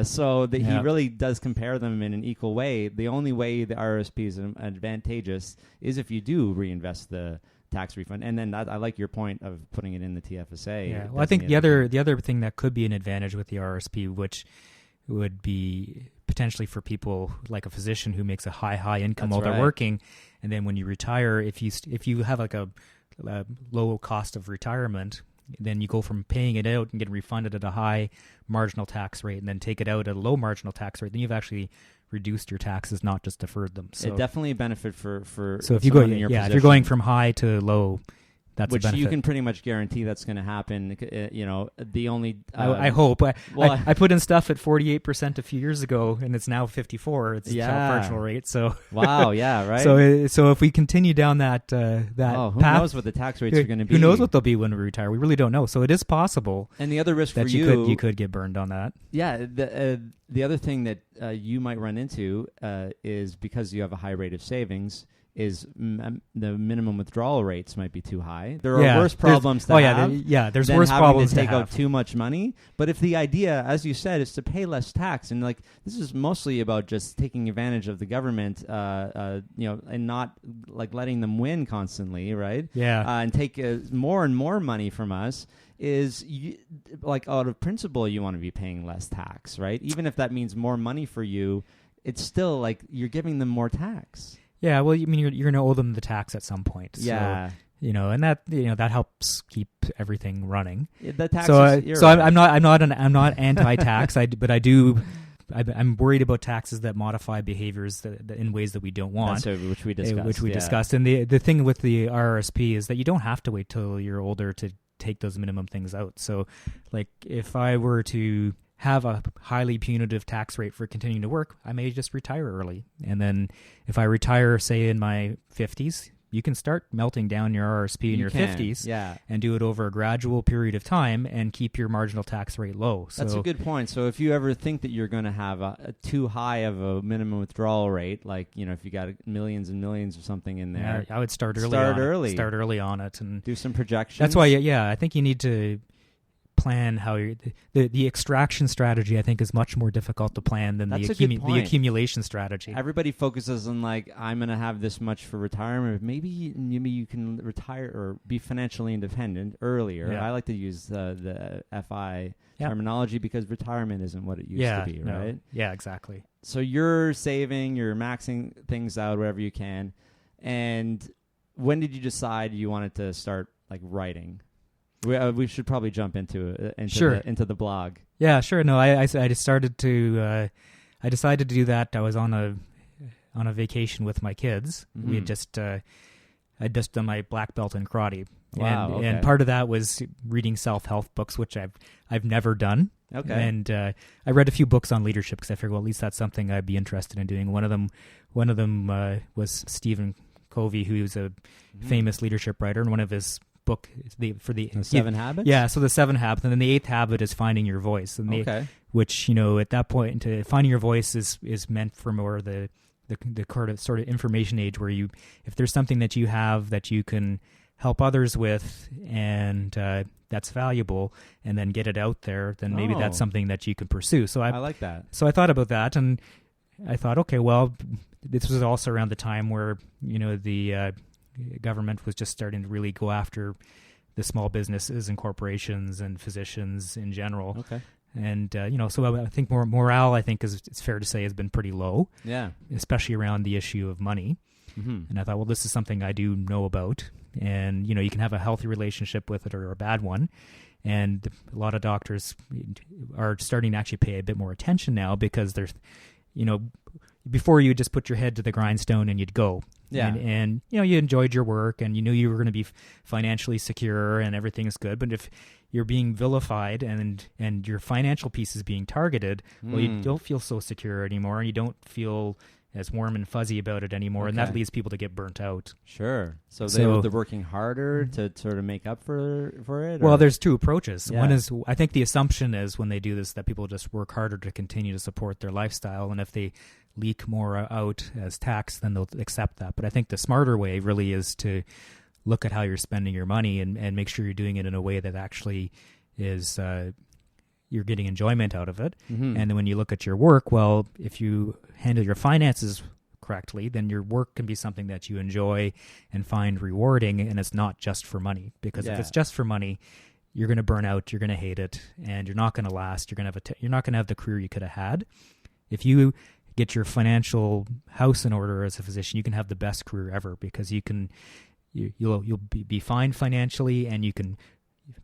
So that he really does compare them in an equal way. The only way the RSP is advantageous is if you do reinvest the tax refund. And then I like your point of putting it in the TFSA. Yeah. Well, I think the other thing that could be an advantage with the RSP, which would be potentially for people like a physician who makes a high income while they're working, and then when you retire, if you have a low cost of retirement, then you go from paying it out and getting refunded at a high marginal tax rate and then take it out at a low marginal tax rate, then you've actually reduced your taxes, not just deferred them. So it definitely a benefit for so if you go, someone in your if position. you're going from high to low, that's which a benefit. you can pretty much guarantee that's going to happen. The only I hope. well, I put in stuff at 48% a few years ago, and it's now 54%. It's marginal rate. So wow, yeah, right. So if we continue down that who path, knows what the tax rates are going to be? Who knows what they'll be when we retire? We really don't know. So it is possible. And the other risk that for you could get burned on that. Yeah, the other thing that you might run into is because you have a high rate of savings. Is the minimum withdrawal rates might be too high. There are worse problems to have. There's than worse having problems to take have. out too much money. But if the idea, as you said, is to pay less tax, and like this is mostly about just taking advantage of the government, and not like letting them win constantly, right? Yeah, and take more and more money from us. Like out of principle, you want to be paying less tax, right? Even if that means more money for you, it's still like you're giving them more tax. Yeah, well, you mean you're going to owe them the tax at some point. Yeah. So, and that that helps keep everything running. The tax. I'm not anti-tax. I'm worried about taxes that modify behaviors that in ways that we don't want, which we discussed. Discussed. And the thing with the RRSP is that you don't have to wait till you're older to take those minimum things out. So, like if I were to have a highly punitive tax rate for continuing to work, I may just retire early. And then if I retire, say, in my 50s, you can start melting down your RRSP in your 50s and do it over a gradual period of time and keep your marginal tax rate low. So, that's a good point. So if you ever think that you're going to have a too high of a minimum withdrawal rate, like, if you got millions and millions or something in there, I would start early. Start early on it and do some projections. That's why, I think you need to plan how the extraction strategy. I think is much more difficult to plan than the accumulation strategy. Everybody focuses on like, I'm going to have this much for retirement. Maybe you can retire or be financially independent earlier. Yeah. I like to use the FI terminology because retirement isn't what it used to be, right? Yeah, exactly. So you're saving, you're maxing things out wherever you can. And when did you decide you wanted to start like writing? We should probably jump into the blog. Yeah, sure. No, I decided to do that. I was on a vacation with my kids. Mm-hmm. We had I'd just done my black belt in karate. Wow, and part of that was reading self-help books, which I've never done. Okay. And I read a few books on leadership because I figured, well, at least that's something I'd be interested in doing. One of them was Stephen Covey, who's a famous leadership writer, and one of his book the 7 Habits. Yeah, so the 7 Habits, and then the 8th habit is finding your voice. And which at that point, finding your voice is meant for more the sort of information age, where if there's something that you have that you can help others with, and that's valuable, and then get it out there, then maybe that's something that you can pursue. So I like that. So I thought about that, and I thought, okay, well, this was also around the time where the government was just starting to really go after the small businesses and corporations and physicians in general. Okay. And, so I think morale, I think, it's fair to say, has been pretty low. Yeah. Especially around the issue of money. Mm-hmm. And I thought, well, this is something I do know about. And, you can have a healthy relationship with it or a bad one. And a lot of doctors are starting to actually pay a bit more attention now, because there's, before you just put your head to the grindstone and you'd go. Yeah. And you enjoyed your work and you knew you were going to be financially secure and everything's good. But if you're being vilified and your financial piece is being targeted, well, you don't feel so secure anymore, and you don't feel as warm and fuzzy about it anymore, and that leads people to get burnt out. Sure. So they're working harder to sort of make up for it? Well, there's two approaches. Yeah. One is, I think the assumption is when they do this that people just work harder to continue to support their lifestyle, and if they leak more out as tax, then they'll accept that. But I think the smarter way really is to look at how you're spending your money and make sure you're doing it in a way that actually is you're getting enjoyment out of it. Mm-hmm. And then when you look at your work, well, if you handle your finances correctly, then your work can be something that you enjoy and find rewarding, and it's not just for money. Because if it's just for money, you're going to burn out, you're going to hate it, and you're not going to last. You're not going to have the career you could have had. If you get your financial house in order as a physician, you can have the best career ever, because you'll be fine financially, and you can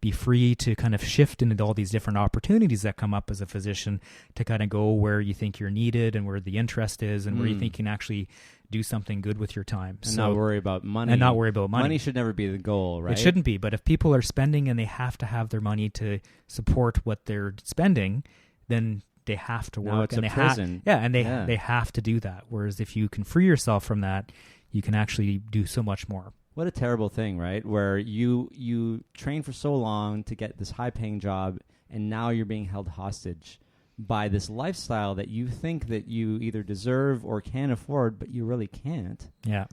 be free to kind of shift into all these different opportunities that come up as a physician to kind of go where you think you're needed and where the interest is and where you think you can actually do something good with your time. And not worry about money. And not worry about money. Money should never be the goal, right? It shouldn't be. But if people are spending and they have to have their money to support what they're spending, then they have to work. Now it's and a they prison. They have to do that. Whereas if you can free yourself from that, you can actually do so much more. What a terrible thing, right? Where you train for so long to get this high-paying job, and now you're being held hostage by this lifestyle that you think that you either deserve or can afford, but you really can't. Yeah,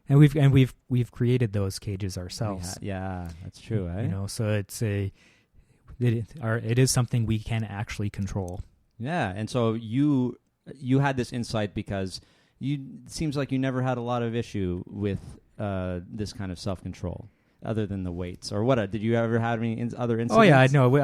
and we've created those cages ourselves. Yeah, that's true. Eh? You know, so it is something we can actually control. Yeah, and so you had this insight because it seems like you never had a lot of issue with this kind of self-control, other than the weights or what? Did you ever have any other incidents? Oh yeah, no,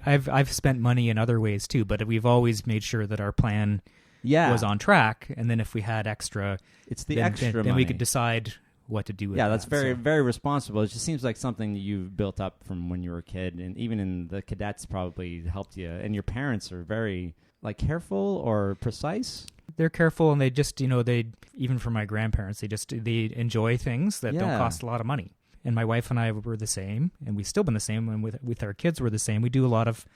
I've spent money in other ways too, but we've always made sure that our plan was on track, and then if we had extra, it's the extra money. Then we could decide what to do with it. Yeah, that's very responsible. It just seems like something that you've built up from when you were a kid, and even in the cadets probably helped you. And your parents are very careful or precise. They're careful, and they just even for my grandparents, they enjoy things that don't cost a lot of money. And my wife and I were the same, and we've still been the same. And with our kids, we're the same. We do a lot of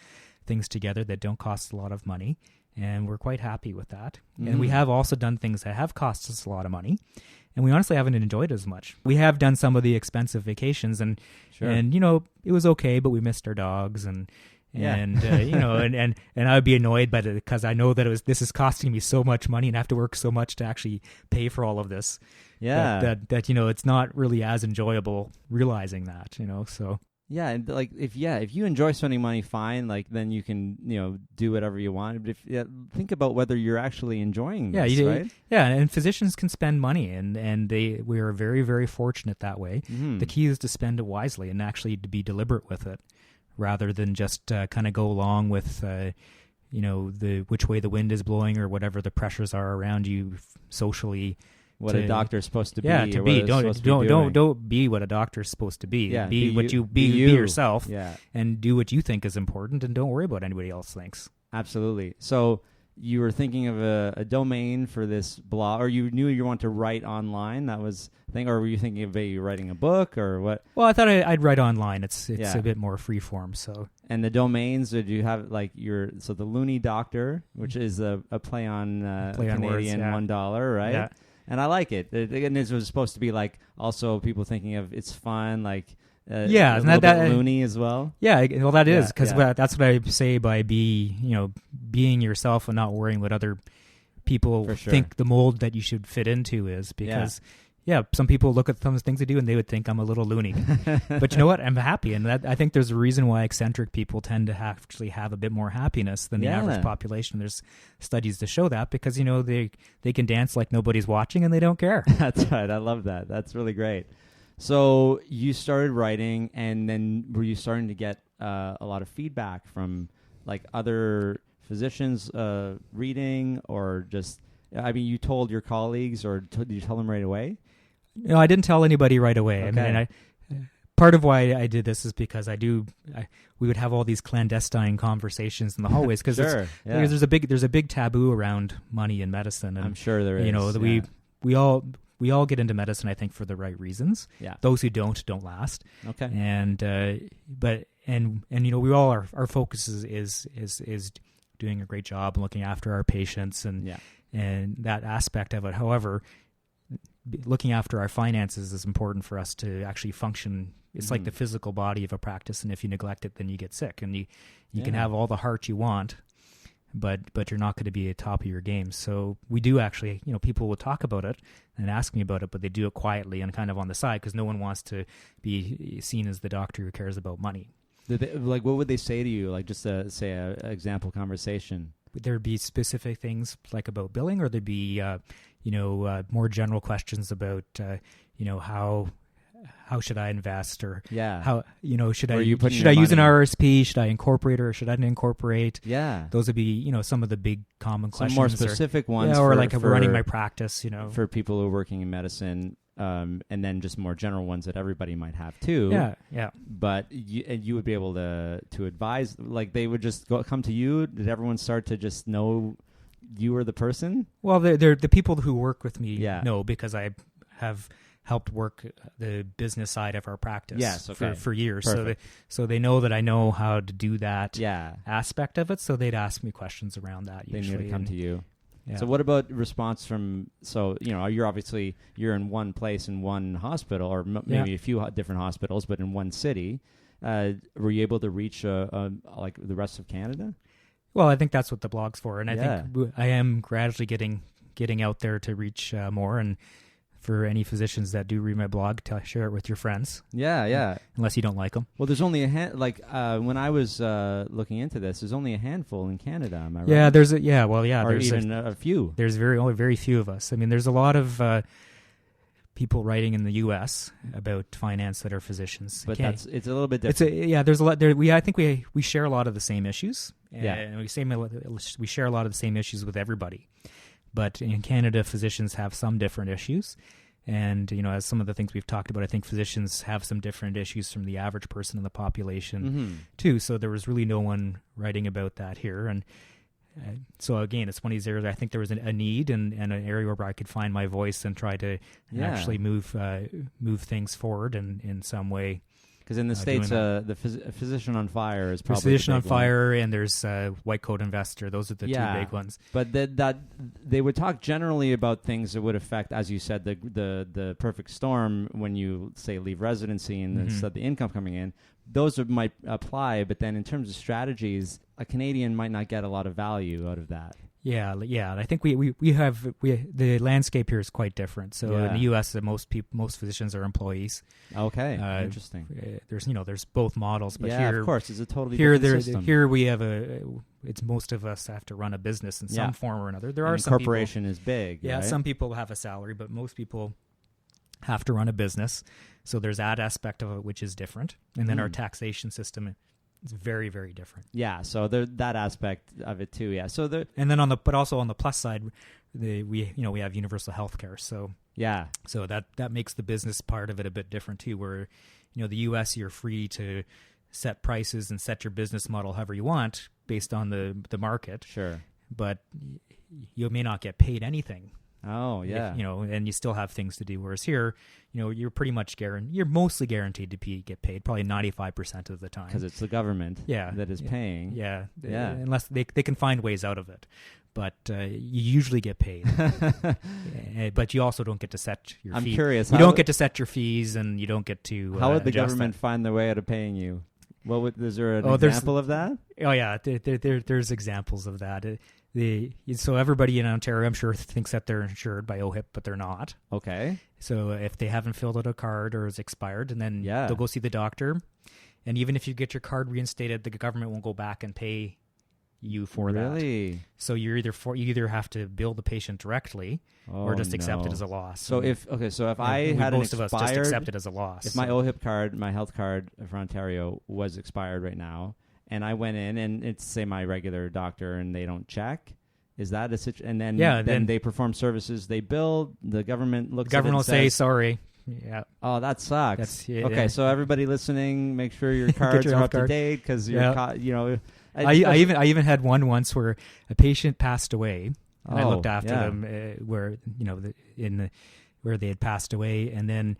things together that don't cost a lot of money, and we're quite happy with that. Mm-hmm. And we have also done things that have cost us a lot of money, and we honestly haven't enjoyed it as much. We have done some of the expensive vacations, and it was okay, but we missed our dogs, and I would be annoyed by it because I know that this is costing me so much money and I have to work so much to actually pay for all of this. Yeah, that it's not really as enjoyable realizing that. So. Yeah, and if you enjoy spending money, fine. Then you can do whatever you want. But think about whether you're actually enjoying this, right? Yeah, and physicians can spend money, and we are very, very fortunate that way. Mm-hmm. The key is to spend it wisely and actually to be deliberate with it, rather than just kind of go along with the which way the wind is blowing or whatever the pressures are around you socially. What a doctor's supposed to be. Yeah, to be. Don't be what a doctor's supposed to be. Yeah, be yourself. Yeah. And do what you think is important, and don't worry about what anybody else thinks. Absolutely. So you were thinking of a domain for this blog, or you knew you wanted to write online. That was the thing, or were you thinking of maybe writing a book or what? Well, I thought I'd write online. It's a bit more free form. So. And the domains, did you have the Loonie Doctor, which is a play on Canadian words, $1, right? Yeah. And I like it. And it was supposed to be also people thinking of it's fun, a little bit loony as well. Yeah, well, that is because that's what I say by being yourself and not worrying what other people think the mold that you should fit into is. Because some people look at some things I do and they would think I'm a little loony. But you know what? I'm happy, and I think there's a reason why eccentric people tend to actually have a bit more happiness than the average population. There's studies to show that because they can dance like nobody's watching and they don't care. That's right. I love that. That's really great. So you started writing, and then were you starting to get a lot of feedback from other physicians reading, or just? I mean, you told your colleagues, or did you tell them right away? No, I didn't tell anybody right away. Okay. I mean, part of why I did this is because we would have all these clandestine conversations in the hallways because there's a big taboo around money in medicine. And, I'm sure there is. We all get into medicine, I think, for the right reasons. Yeah. Those who don't last. Okay. And we all our focus is doing a great job and looking after our patients and that aspect of it. However, looking after our finances is important for us to actually function. It's like the physical body of a practice, and if you neglect it, then you get sick. And you can have all the heart you want, but you're not going to be at top of your game. So we do actually, people will talk about it and ask me about it, but they do it quietly and kind of on the side because no one wants to be seen as the doctor who cares about money. What would they say to you? Just say an example conversation. Would there be specific things about billing, or there'd be more general questions about how should I invest, or how should I use an RSP, should I incorporate or should I not incorporate? Yeah, those would be some of the big common questions. More specific ones, or running my practice. For people who are working in medicine. and then just more general ones that everybody might have too. Yeah. But you would be able to advise, like they would just come to you. Did everyone start to just know you were the person? Well, they're the people who work with me know, because I have helped work the business side of our practice for years. Perfect. So they know that I know how to do that Yeah. aspect of it. So they'd ask me questions around that They usually. knew to come to you. Yeah. So what about response from, you're in one place in one hospital, or maybe a few different hospitals, but in one city. Were you able to reach like the rest of Canada? Well, I think that's what the blog's for. And I think I am gradually getting out there to reach more. And for any physicians that do read my blog, share it with your friends. Yeah. Unless you don't like them. Well, there's only when I was looking into this, there's only a handful in Canada. Am I right? Yeah, there's a few. There's only very few of us. I mean, there's a lot of people writing in the U.S. about finance that are physicians. But it's a little bit different. There's a lot there. I think we share a lot of the same issues. And we share a lot of the same issues with everybody. But in Canada, physicians have some different issues. And, as some of the things we've talked about, I think physicians have some different issues from the average person in the population, too. So there was really no one writing about that here. And so, again, it's one of these areas I think there was a need and an area where I could find my voice and try to actually move things forward in some way. Because in the States, the Physician on Fire is probably Physician the on big Fire, and there's White Coat Investor. Those are the two big ones. But that they would talk generally about things that would affect, as you said, the perfect storm when you say leave residency and the income coming in. Those might apply, but then in terms of strategies, a Canadian might not get a lot of value out of that. Yeah. I think we have the landscape here is quite different. So in the U.S., most physicians are employees. Okay, interesting. There's both models, but here, of course, it's a totally different system. Here we have it's most of us have to run a business in some form or another. There are some corporation is big. Yeah, right? Some people have a salary, but most people have to run a business. So there's that aspect of it which is different, and then our taxation system. It's very, very different. Yeah, so that aspect of it too. Yeah, so but also on the plus side, we have universal health care. So so that makes the business part of it a bit different too. Where the U.S. you're free to set prices and set your business model however you want based on the market. Sure, but you may not get paid anything. Oh yeah, and you still have things to do. Whereas here, you're pretty much you're mostly guaranteed to get paid, probably 95% of the time, because it's the government that is paying. Yeah, unless they can find ways out of it, but you usually get paid. But you also don't get to set your. I'm curious. You don't get to set your fees, and you don't get to. How would the government find their way out of paying you? Is there an example of that? Oh yeah, there's examples of that. So everybody in Ontario, I'm sure, thinks that they're insured by OHIP, but they're not. Okay. So if they haven't filled out a card or it's expired, and then they'll go see the doctor, and even if you get your card reinstated, the government won't go back and pay you for that. Really? So you either have to bill the patient directly, or just accept it as a loss. So if I had most an expired, of us just accept it as a loss. If my OHIP card, my health card for Ontario was expired right now, and I went in and it's say my regular doctor and they don't check, is that a situation? And then they perform services, they bill, the government looks. The government will say sorry. Yeah. Oh, that sucks. Okay, so everybody listening, make sure your cards are up to date because you're I even had one once where a patient passed away, and I looked after them where where they had passed away, and then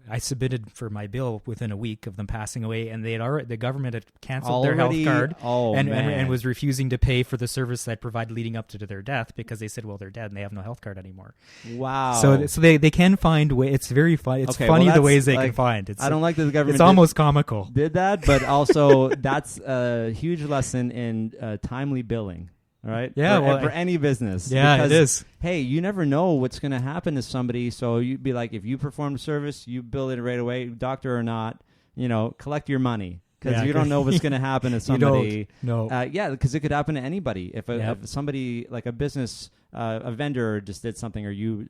I submitted for my bill within a week of them passing away, and the government had canceled their health card and was refusing to pay for the service I provided leading up to their death because they said, well, they're dead and they have no health card anymore. Wow. So they can find ways. It's very fun. It's funny the ways they can find. I don't like that the government. It's almost comical. Did that, but also that's a huge lesson in timely billing. Right? Yeah, for any business. Yeah, because, it is. Hey, you never know what's going to happen to somebody, so you'd be like, if you perform a service, you bill it right away, doctor or not, collect your money. Because you don't know what's going to happen to somebody. No. Because it could happen to anybody. If somebody, like a business, a vendor just did something, or you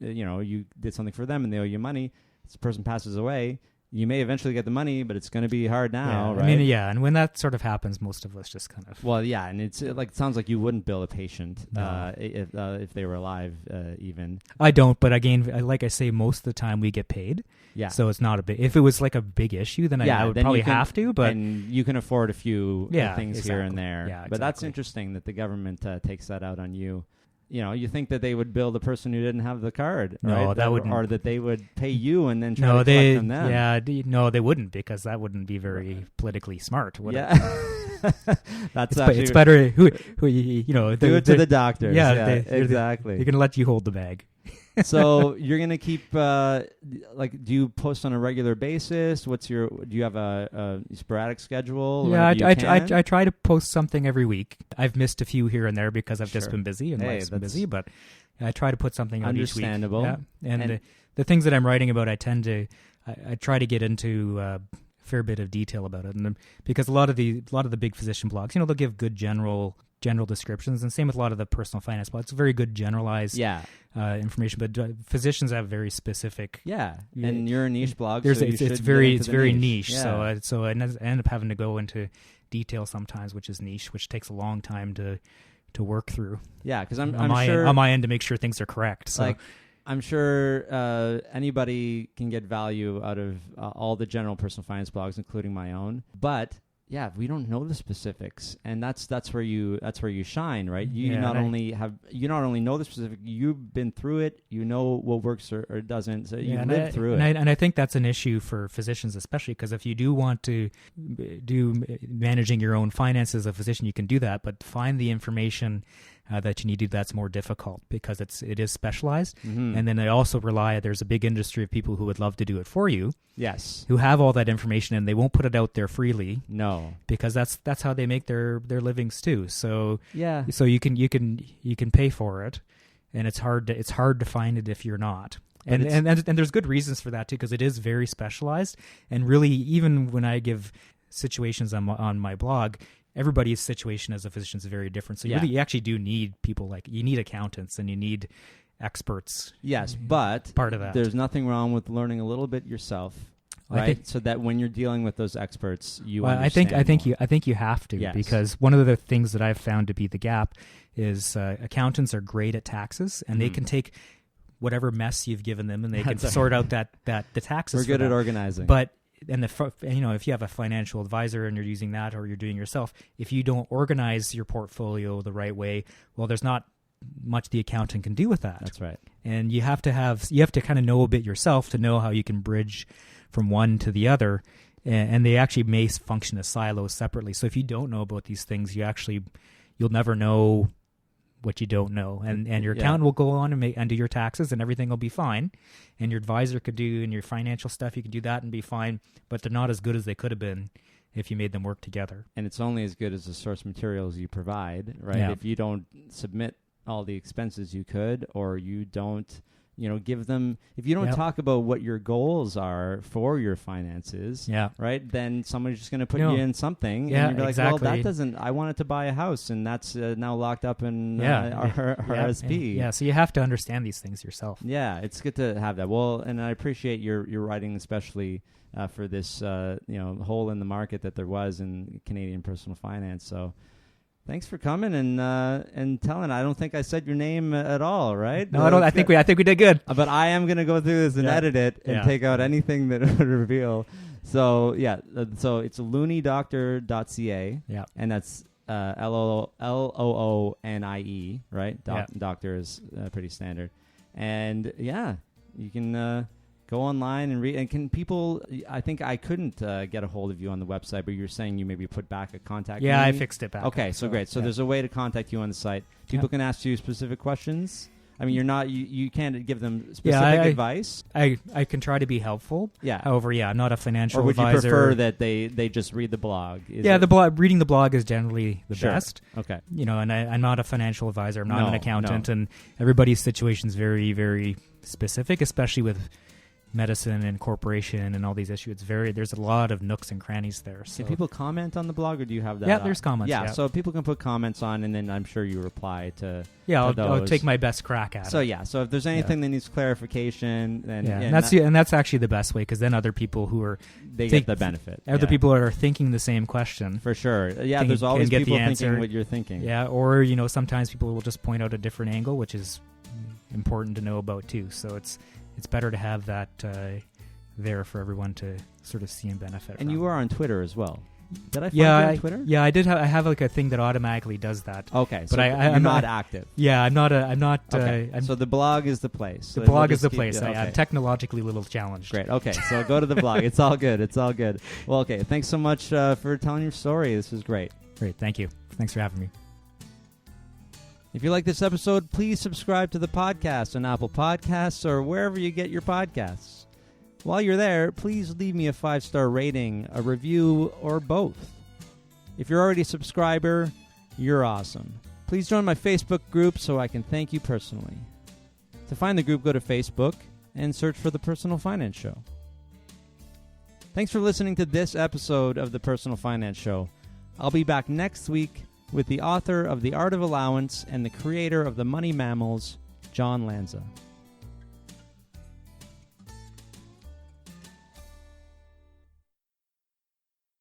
did something for them and they owe you money, this person passes away, you may eventually get the money, but it's going to be hard now, right? I mean, and when that sort of happens, most of us just kind of... Well, yeah, and it's like, it sounds like you wouldn't bill a patient No. if they were alive, even. I don't, but again, like I say, most of the time we get paid. Yeah. So it's not a big... If it was like a big issue, then I would then probably you can- have to, but... And you can afford a few things here and exactly. there. Yeah, But that's exactly. interesting that the government takes that out on you. You know, you think that they would bill the person who didn't have the card, No, right? that wouldn't. Or that they would pay you and then try No, to they... collect from them. No, they wouldn't, because that wouldn't be very politically smart, would it? Yeah. That's It's better... do do it to the doctors. Yeah, exactly. They're going to let you hold the bag. So you're gonna keep do you post on a regular basis? Do you have a sporadic schedule? Yeah, whenever you I try to post something every week. I've missed a few here and there because I've just Sure. been busy and Hey, life's been that's busy, but I try to put something out each week. understandable. Yeah. And And- the things that I'm writing about, I try to get into a fair bit of detail about it, and because a lot of the big physician blogs, they'll give good general descriptions, and same with a lot of the personal finance blogs. It's very good generalized information, but physicians have very specific. Yeah, and you're a niche blog. There's so you it's should very get into the niche. Yeah. So I end up having to go into detail sometimes, which is niche, which takes a long time to work through. Yeah, because on I'm sure on my end to make sure things are correct. So I'm sure anybody can get value out of all the general personal finance blogs, including my own. But yeah, we don't know the specifics, and that's where you shine, right? You not only know the specific, you've been through it, you know what works or doesn't, so you've lived through it. And I think that's an issue for physicians, especially because if you do want to do managing your own finances as a physician, you can do that, but find the information that you need to do, that's more difficult because it is specialized. Mm-hmm. And then they also there's a big industry of people who would love to do it for you. Yes. Who have all that information, and they won't put it out there freely. No. Because that's how they make their livings too. So yeah. So you can pay for it, and it's hard to find it if you're not. And there's good reasons for that too, because it is very specialized. And really, even when I give situations on my blog, everybody's situation as a physician is very different. So you actually do need people, like you need accountants and you need experts. Yes, but part of that. There's nothing wrong with learning a little bit yourself, right? So that when you're dealing with those experts, understand. I think you have to, because one of the things that I've found to be the gap is accountants are great at taxes, and they can take whatever mess you've given them and they can sort out the taxes. We're good at organizing, but. And if you have a financial advisor and you're using that, or you're doing it yourself, if you don't organize your portfolio the right way, well, there's not much the accountant can do with that. That's right. And you have to kind of know a bit yourself to know how you can bridge from one to the other. And they actually may function as silos separately. So if you don't know about these things, you'll never know what you don't know, and your accountant will go on and do your taxes, and everything will be fine, and your advisor could do and your financial stuff, you can do that and be fine, but they're not as good as they could have been if you made them work together. And it's only as good as the source materials you provide, right? If you don't submit all the expenses you could, or you don't give them, if you don't talk about what your goals are for your finances, right, then somebody's just going to put you in something, and you're like, well, that doesn't, I wanted to buy a house, and that's now locked up in RSP. So you have to understand these things yourself. Yeah, it's good to have that. Well, and I appreciate your writing, especially for this hole in the market that there was in Canadian personal finance. So thanks for coming and telling. I don't think I said your name at all, right? No, I don't. I think we did good. But I am going to go through this and edit it and take out anything that would reveal. So so it's looniedoctor.ca. Yeah, and that's LOONIE, right? Doctor is pretty standard, and you can. Go online and read. And can people? I think I couldn't get a hold of you on the website, but you're saying you maybe put back a contact. Yeah, I fixed it back. Okay, so great. So there's a way to contact you on the site. People can ask you specific questions. I mean, you're not. You can't give them specific advice. I can try to be helpful. Yeah. However, I'm not a financial advisor. Or would advisor. you prefer that they just read the blog? Reading the blog is generally the best. Okay. And I'm not a financial advisor. I'm not an accountant, and everybody's situation is very, very specific, especially with medicine and corporation and all these issues. There's a lot of nooks and crannies there. So Can people comment on the blog, or do you have that? Yeah, there's comments. Yeah, Yeah. so people can put comments on, and then I'm sure you reply to. Yeah, I'll those. take my best crack at So it. yeah, so if there's anything that needs clarification, then Yeah, and and that's actually the best way, because then other people who are they get the benefit. other people are thinking the same question. For sure. Yeah, can there's always get the people answer. thinking what you're thinking. Yeah, or sometimes people will just point out a different angle, which is important to know about too. So it's better to have that there for everyone to sort of see and benefit. And from. you are on Twitter as well. Did I find Yeah, you on Twitter? Yeah, I did. I have like a thing that automatically does that. Okay, but so I'm you're not active. Yeah, I'm not. Okay, so the blog is the place. The So blog we'll is the just place. keep- I'm technologically a little challenged. Great. Okay, so go to the blog. It's all good. It's all good. Well, okay. Thanks so much for telling your story. This was great. Great. Thank you. Thanks for having me. If you like this episode, please subscribe to the podcast on Apple Podcasts or wherever you get your podcasts. While you're there, please leave me a 5-star rating, a review, or both. If you're already a subscriber, you're awesome. Please join my Facebook group so I can thank you personally. To find the group, go to Facebook and search for The Personal Finance Show. Thanks for listening to this episode of The Personal Finance Show. I'll be back next week with the author of The Art of Allowance and the creator of The Money Mammals, John Lanza.